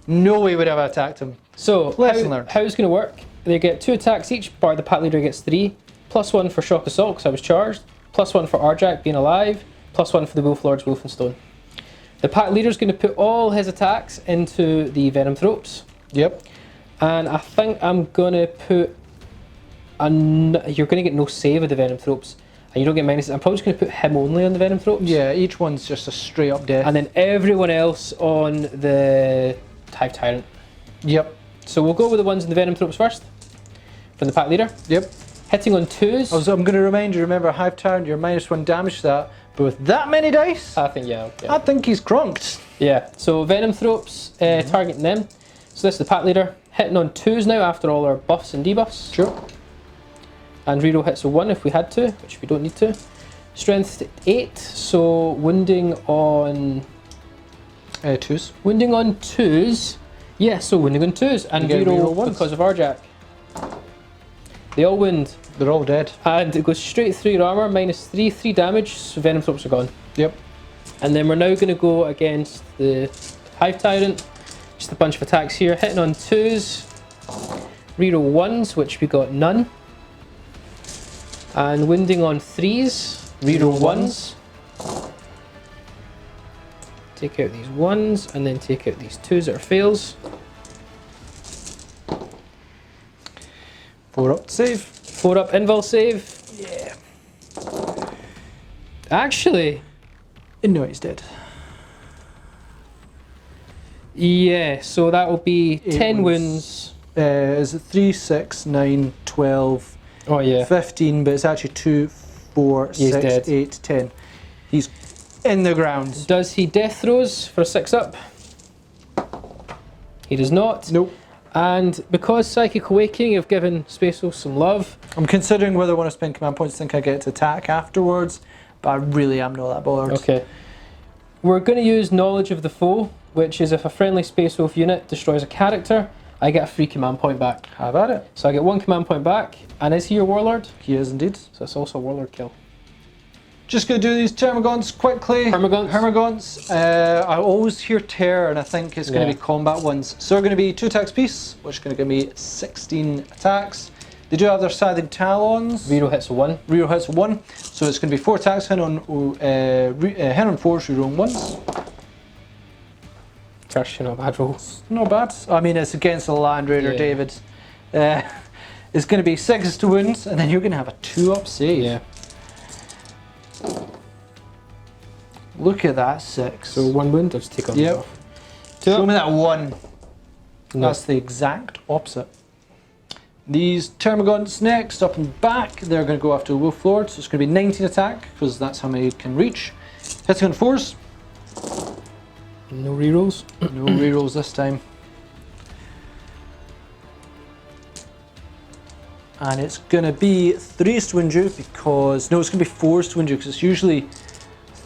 No way would I have attacked him. So, Lesson learned. how it's going to work, they get 2 attacks each, bar the Pack Leader gets 3, +1 for Shock Assault because I was charged, +1 for Arjac being alive, +1 for the Wolf Lords Wolfenstone. The Pack Leader is going to put all his attacks into the Venom Thropes. Yep. And I think I'm going to put... You're going to get no save of the Venom Thropes, and you don't get minuses. I'm probably just going to put him only on the Venom Thropes. Yeah, each one's just a straight up death. And then everyone else on the Hive Tyrant. Yep. So we'll go with the ones in the Venom Thropes first, from the Pack Leader. Yep. Hitting on 2s. I'm going to remind you, remember Hive Tyrant, you're -1 damage to that, but with that many dice, I think, yeah. I think he's cronked. Yeah, so Venom Thropes, targeting them. So this is the Pack Leader, hitting on 2s now after all our buffs and debuffs. Sure. And reroll hits a 1 if we had to, which we don't need to. Strength 8, so wounding on... 2s. Wounding on 2s. Yeah, so wounding on 2s. And reroll because of Arjac. They all wound. They're all dead. And it goes straight through your armour, -3, 3 damage, so Venom Thropes are gone. Yep. And then we're now going to go against the Hive Tyrant. Just a bunch of attacks here. Hitting on 2s. Reroll 1s, which we got none. And wounding on 3s. Reroll 1s. Take out these 1s and then take out these 2s that are fails. 4 up to save. 4 up invul save. Yeah. Actually, No, he's dead. yeah, so that will be 8 10 wounds. wounds. Is it 3, 6, 9, 12, Oh yeah. 15, but it's actually 2, 4, He's 6, dead. 8, 10. He's in the ground. Does he death throws for a 6 up? He does not. Nope. And because Psychic Awakening have given Space Wolf some love. I'm considering whether I want to spend command points. I think I get to attack afterwards, but I really am not that bothered. Okay. We're going to use Knowledge of the Foe, which is if a friendly Space Wolf unit destroys a character, I get a free command point back. Have at it. So I get 1 command point back. And is he your Warlord? He is indeed. So it's also a Warlord kill. Just going to do these Termagants quickly. Termagants. I always hear Tear, and I think it's going to be combat ones. So they're going to be 2 attacks piece, which is going to give me 16 attacks. They do have their Scythed Talons. Reroll hits a 1. Reroll hits a 1. So it's going to be 4 attacks, hit on 4s, reroll 1s. Actually, not a bad rolls. Not bad. I mean, it's against the Land Raider, David. It's going to be 6s to wounds, and then you're going to have a 2-up save. Yeah. Look at that 6. So 1 wound, I'll just take off. Yep. Show me that 1. No. That's the exact opposite. These Termagants next, up and back, they're going to go after the Wolf Lord, so it's going to be 19 attack, because that's how many you can reach. Hitting on 4s. No rerolls. No rerolls this time. And it's going to be 3s to wound you, because... No, it's going to be 4s to wound you, because it's usually...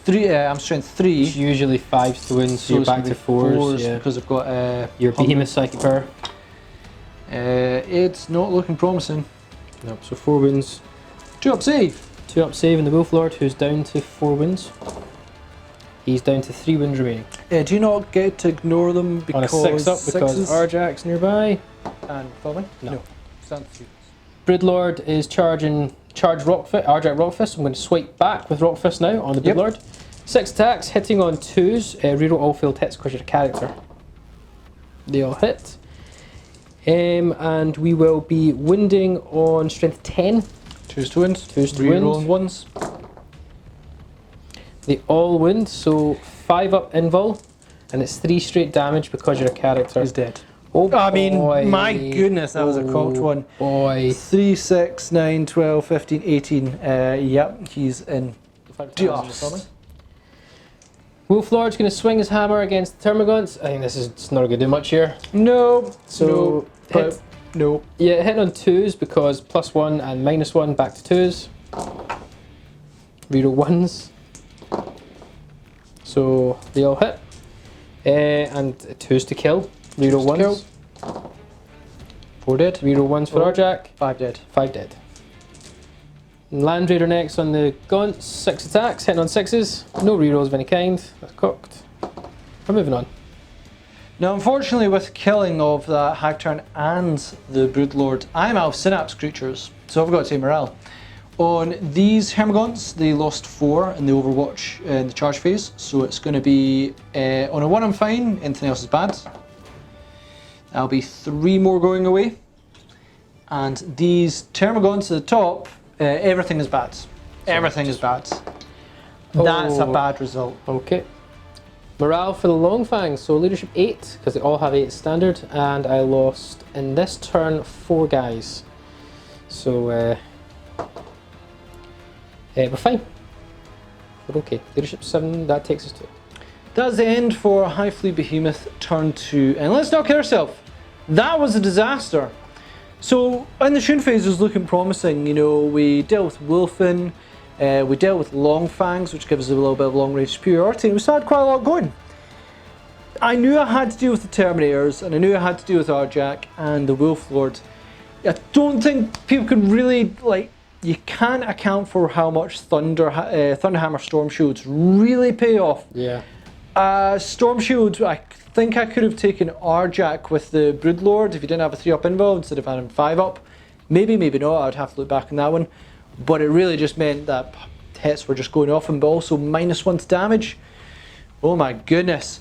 I'm strength 3. It's usually 5s to win, so you're back to 4s. Yeah. Because I've got... your Behemoth Psychic Power. It's not looking promising. Nope, so 4 wounds. 2-up save. 2-up save in the Wolf Lord, who's down to 4 wounds. He's down to 3 wounds remaining. Do you not get to ignore them because... On a 6-up, because Arjac's nearby. And following? No. Stand 3. Broodlord is charge Rockfist, Arjac Rockfist. I'm going to swipe back with Rockfist now on the Broodlord. 6 attacks, hitting on 2s. Reroll all failed hits because you're a character. They all hit. And we will be wounding on strength 10. 2s to wound. 2s to wound. Rerolling 1s. They all wound, so 5-up invul. And it's 3 straight damage because you're a character. He's dead. Oh, I mean, my goodness, that was a cocked one. Boy. 3, 6, 9, 12, 15, 18. Yep, he's in. Dust. Wolf Lord's going to swing his hammer against the Termagants. I think this is it's not going to do much here. No. So, no. Yeah, hitting on 2s because +1 and -1 back to 2s. Reroll 1s. So they all hit. And 2s to kill. Reroll 1s. 4 dead. Reroll 1s for Arjac. 5 dead. 5 dead. Land Raider next on the Gaunts. 6 attacks, hitting on 6s. No rerolls of any kind. That's cocked. We're moving on. Now, unfortunately, with killing of the Hive Turn and the Broodlord, I'm out of Synapse creatures, so I've got to take morale. On these Termagants, they lost 4 in the Overwatch in the charge phase, so it's going to be on a 1 I'm fine, anything else is bad. That'll be 3 more going away. And these Termagants at the top, everything is bad. Everything is bad. That's a bad result. Okay. Morale for the Longfangs, so leadership 8, because they all have 8 standard, and I lost in this turn 4 guys. So, we're fine. We're okay. Leadership 7, that takes us to. That's the end for Hive Fleet Behemoth turn 2. And let's not kid ourselves. That was a disaster. So, in the Shun phase, it was looking promising. You know, we dealt with Wolfen, we dealt with Longfangs, which gives us a little bit of long range superiority, and we still had quite a lot going. I knew I had to deal with the Terminators, and I knew I had to deal with Arjac and the Wolf Lord. I don't think people can really, you can't account for how much Thunderhammer Storm Shields really pay off. Yeah. Storm Shield, I think I could have taken Arjac with the Broodlord if you didn't have a 3-up invul instead of having 5-up. Maybe, maybe not, I'd have to look back on that one. But it really just meant that hits were just going off him, but also -1 to damage. Oh my goodness.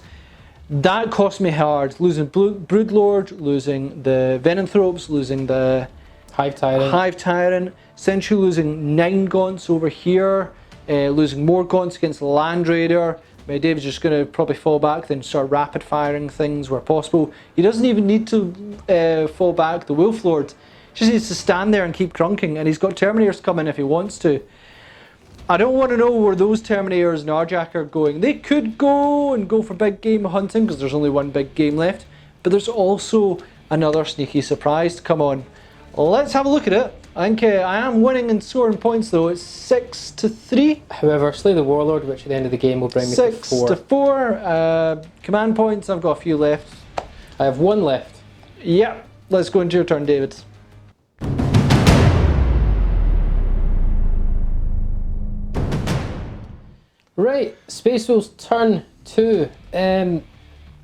That cost me hard. Losing Broodlord, losing the Venanthropes, losing the Hive Tyrant. Essentially losing 9 Gaunts over here, losing more Gaunts against the Land Raider. David's just going to probably fall back, then start rapid firing things where possible. He doesn't even need to fall back the Wolf Lord. He just needs to stand there and keep crunking, and he's got Terminators coming if he wants to. I don't want to know where those Terminators and Arjac are going. They could go for big game hunting because there's only one big game left, but there's also another sneaky surprise to come on. Let's have a look at it. I think I am winning and scoring points though. It's 6-3. However, slay the warlord, which at the end of the game will bring me to 4. 6-4. Command points, I've got a few left. I have 1 left. Yep. Let's go into your turn, David. Right, Space Wolves turn 2.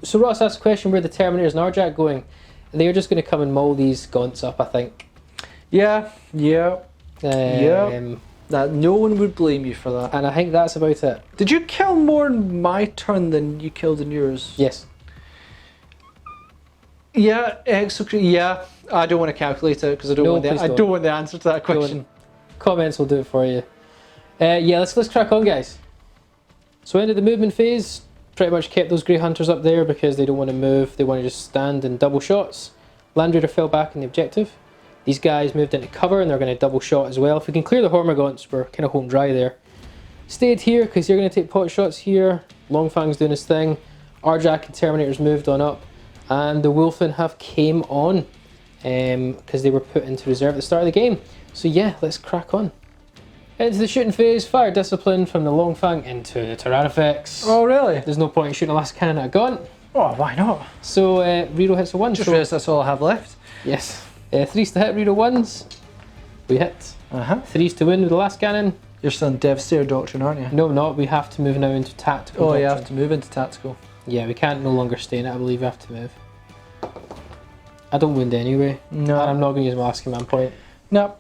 So Ross asked a question, where the Terminators and Arjac going? They're just going to come and maul these gaunts up, I think. Yeah. That no one would blame you for that. And I think that's about it. Did you kill more in my turn than you killed in yours? Yes. Yeah, yeah. I don't want to calculate it because I don't want the answer to that question. Comments will do it for you. Yeah, let's crack on, guys. So end of the movement phase, pretty much kept those Grey Hunters up there because they don't want to move. They want to just stand in double shots. Land Raider fell back in the objective. These guys moved into cover and they're going to double shot as well. If we can clear the Hormagaunts, we're kind of home dry there. Stayed here because you're going to take pot shots here. Longfang's doing his thing. Arjac and Terminators moved on up. And the Wolfen have came on because they were put into reserve at the start of the game. So yeah, let's crack on. Into the shooting phase, fire discipline from the Longfang into the Tyrannifex. Oh really? There's no point in shooting a last cannon at a gaunt. Oh, why not? So reroll hits a 1. Just realised that's all I have left. Yes. 3s to hit, reroll 1s. We hit. 3s to win with the last cannon. You're still in Devastator Doctrine, aren't you? No, I'm not. We have to move now into tactical. Oh, doctrine. you have to move into tactical. Yeah, we can't no longer stay in it. I believe we have to move. I don't wound anyway. No. And I'm not going to use my last command point. No.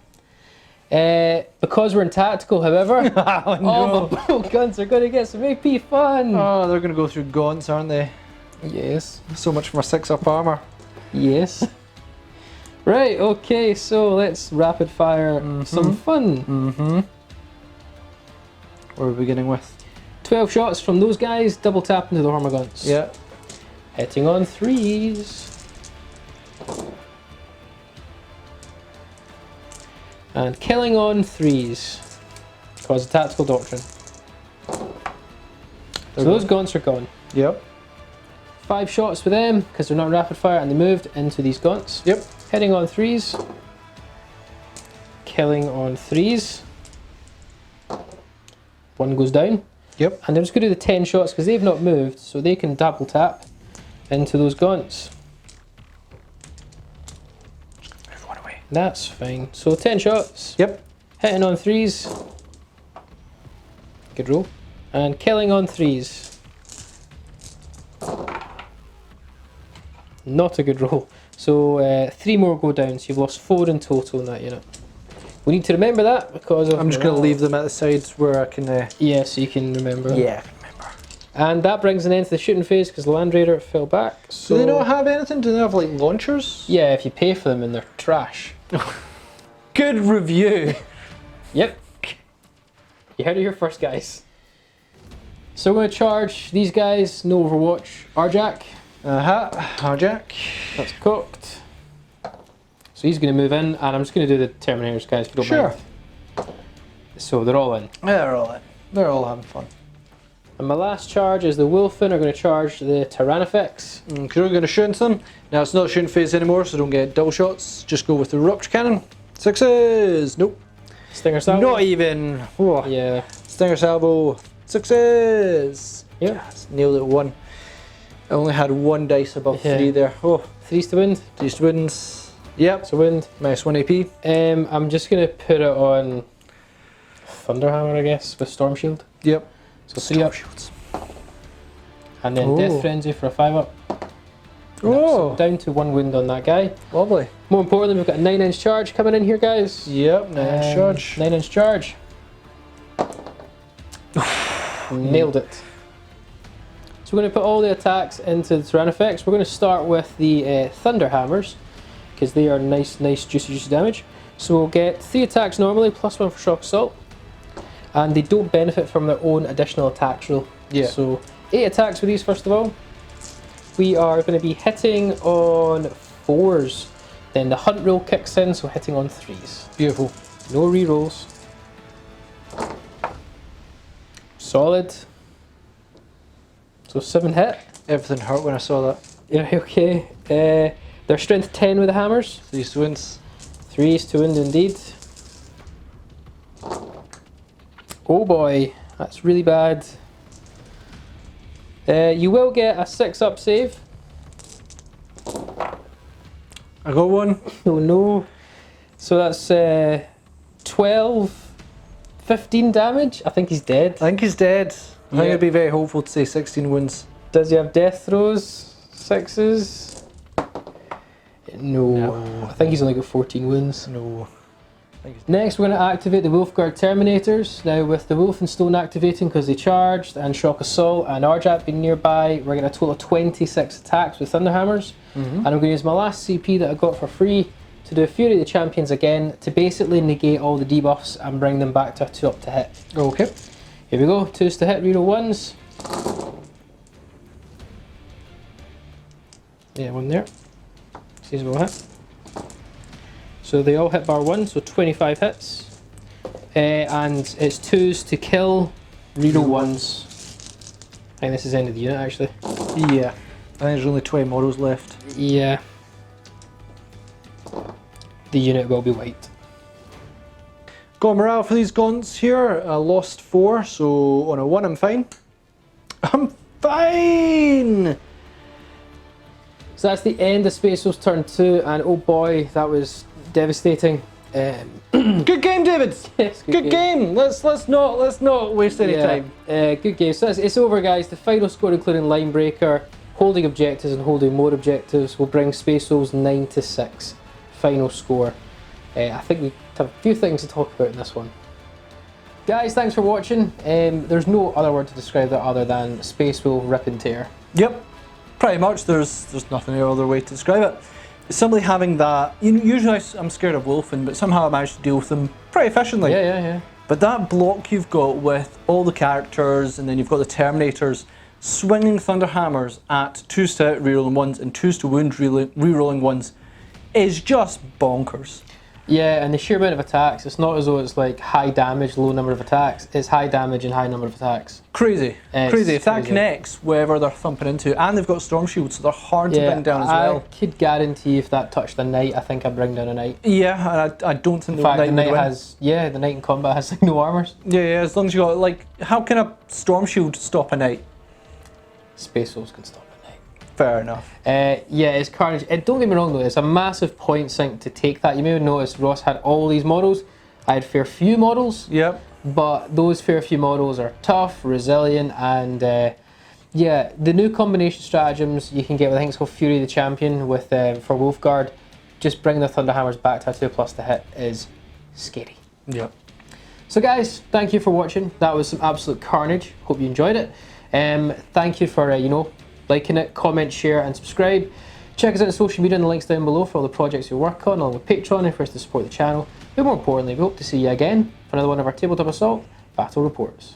Because we're in tactical, however, oh, no. all my bolt guns are going to get some AP fun. Oh, they're going to go through gaunts, aren't they? Yes. So much for my 6-up armour. Yes. Right, okay, so let's rapid fire some fun. What are we beginning with? 12 shots from those guys, double tap into the Hormagaunts. Yeah. Hitting on 3s. And killing on 3s. Because of tactical doctrine. So those gaunts are gone. Yep. 5 shots with them, because they're not rapid fire, and they moved into these gaunts. Yep. Hitting on 3s. Killing on 3s. 1 goes down. Yep. And they're just going to do the 10 shots because they've not moved, so they can double tap into those gaunts. Just move 1 away. That's fine. So 10 shots. Yep. Hitting on 3s. Good roll. And killing on 3s. Not a good roll. So 3 more go down, so you've lost 4 in total in that unit. We need to remember that because of... I'm just going to leave them at the sides where I can... Yeah, so you can remember. Yeah, I can remember. And that brings an end to the shooting phase because the Land Raider fell back. So do they not have anything? Do they have like launchers? Yeah, if you pay for them and they're trash. Good review. Yep. You heard it here first, guys. So we're going to charge these guys, no Overwatch. Arjac. Arjac. That's cocked. So he's going to move in, and I'm just going to do the Terminators, guys, if you don't mind. So they're all in. Yeah, they're all in. They're all having fun. And my last charge is the Wolfen are going to charge the Tyrannifex. Because we're going to shoot into them. Now it's not shooting phase anymore, so don't get double shots. Just go with the Rupture Cannon. 6s. Nope. Stinger Salvo. Not even. Oh. Yeah. Stinger Salvo. 6s. Yep. Yes, nailed it 1. I only had 1 dice above 3 there. Oh. 3s to wind. 3s to wind. Yep. So wind. Minus 1 AP. I'm just going to put it on Thunderhammer, I guess, with Storm Shield. Yep. So 3 up. Shields. And then Death Frenzy for a 5 up. Oh. So down to 1 wound on that guy. Lovely. More importantly, we've got a 9-inch charge coming in here, guys. Yep, 9-inch charge. 9-inch charge. Nailed it. So we're going to put all the attacks into the Tyrannifex. We're going to start with the Thunder Hammers, because they are nice, juicy damage. So we'll get 3 attacks normally, plus 1 for Shock Assault. And they don't benefit from their own additional attacks roll. Yeah. So 8 attacks with these, first of all. We are going to be hitting on 4s. Then the Hunt roll kicks in, so hitting on 3s. Beautiful. No rerolls. Solid. So 7 hit. Everything hurt when I saw that. Yeah, okay. They're strength 10 with the hammers. 3 wounds. 3 to wound indeed. Oh boy, that's really bad. You will get a 6-up save. I got one. Oh no. So that's 12, 15 damage. I think he's dead. I think he's dead. I think Yeah. it'd be very helpful to say 16 wounds. Does he have death throws? 6s? No. No. I think he's only got 14 wounds. No. Next, we're going to activate the Wolfguard Terminators. Now, with the Wolf and Stone activating because they charged, and Shock Assault and Arjac being nearby, we're getting a total of 26 attacks with Thunderhammers. And I'm going to use my last CP that I got for free to do Fury of the Champions again to basically negate all the debuffs and bring them back to a 2-up to hit. Okay. Here we go, 2s to hit, reroll 1s. Yeah, 1 there. Sees will hit. So they all hit bar 1, so 25 hits. And it's 2s to kill, reroll 1s. I think this is the end of the unit actually. Yeah. I think there's only 20 models left. Yeah. The unit will be white. Got morale for these gaunts here. I lost 4, so on a 1 I'm fine. I'm fine! So that's the end of Space Wolves turn 2, and oh boy, that was devastating. Good game, David. Yes, good game. Let's not waste any time. Good game. So it's over, guys. The final score, including line breaker, holding objectives, and holding more objectives, will bring Space Wolves 9 to 6. Final score. I think we have a few things to talk about in this one. Guys, thanks for watching. There's no other word to describe that other than Space Wolf rip and tear. Yep. Pretty much. There's nothing any other way to describe it. Simply having that, usually I'm scared of wolfing, but somehow I managed to deal with them pretty efficiently. Yeah. But that block you've got with all the characters, and then you've got the Terminators, swinging Thunderhammers at 2s to hit, rerolling 1s, and 2s to wound, rerolling 1s, is just bonkers. Yeah, and the sheer amount of attacks, it's not as though it's like high damage, low number of attacks. It's high damage and high number of attacks. Crazy. It's crazy. If that crazy. Connects, wherever they're thumping into, and they've got Storm Shields, so they're hard to bring down as well. I could guarantee if that touched a knight, I think I'd bring down a knight. Yeah, I don't think In fact, the knight has, the knight in combat has like no armors. Yeah, as long as you got, like, how can a Storm Shield stop a knight? Space Wolves can stop a knight. Fair enough. Yeah, it's carnage. Don't get me wrong though, it's a massive point sink to take that. You may have noticed Ross had all these models. I had fair few models. Yep. But those fair few models are tough, resilient, and yeah, the new combination stratagems you can get with, I think it's called Fury of the Champion with for Wolfguard, just bringing the Thunderhammers back to a 2+ to hit is scary. Yep. So guys, thank you for watching. That was some absolute carnage. Hope you enjoyed it. Thank you for liking it, comment, share, and subscribe. Check us out on social media and the links down below for all the projects we work on, along with Patreon and for us to support the channel. But more importantly, we hope to see you again for another one of our Tabletop Assault Battle Reports.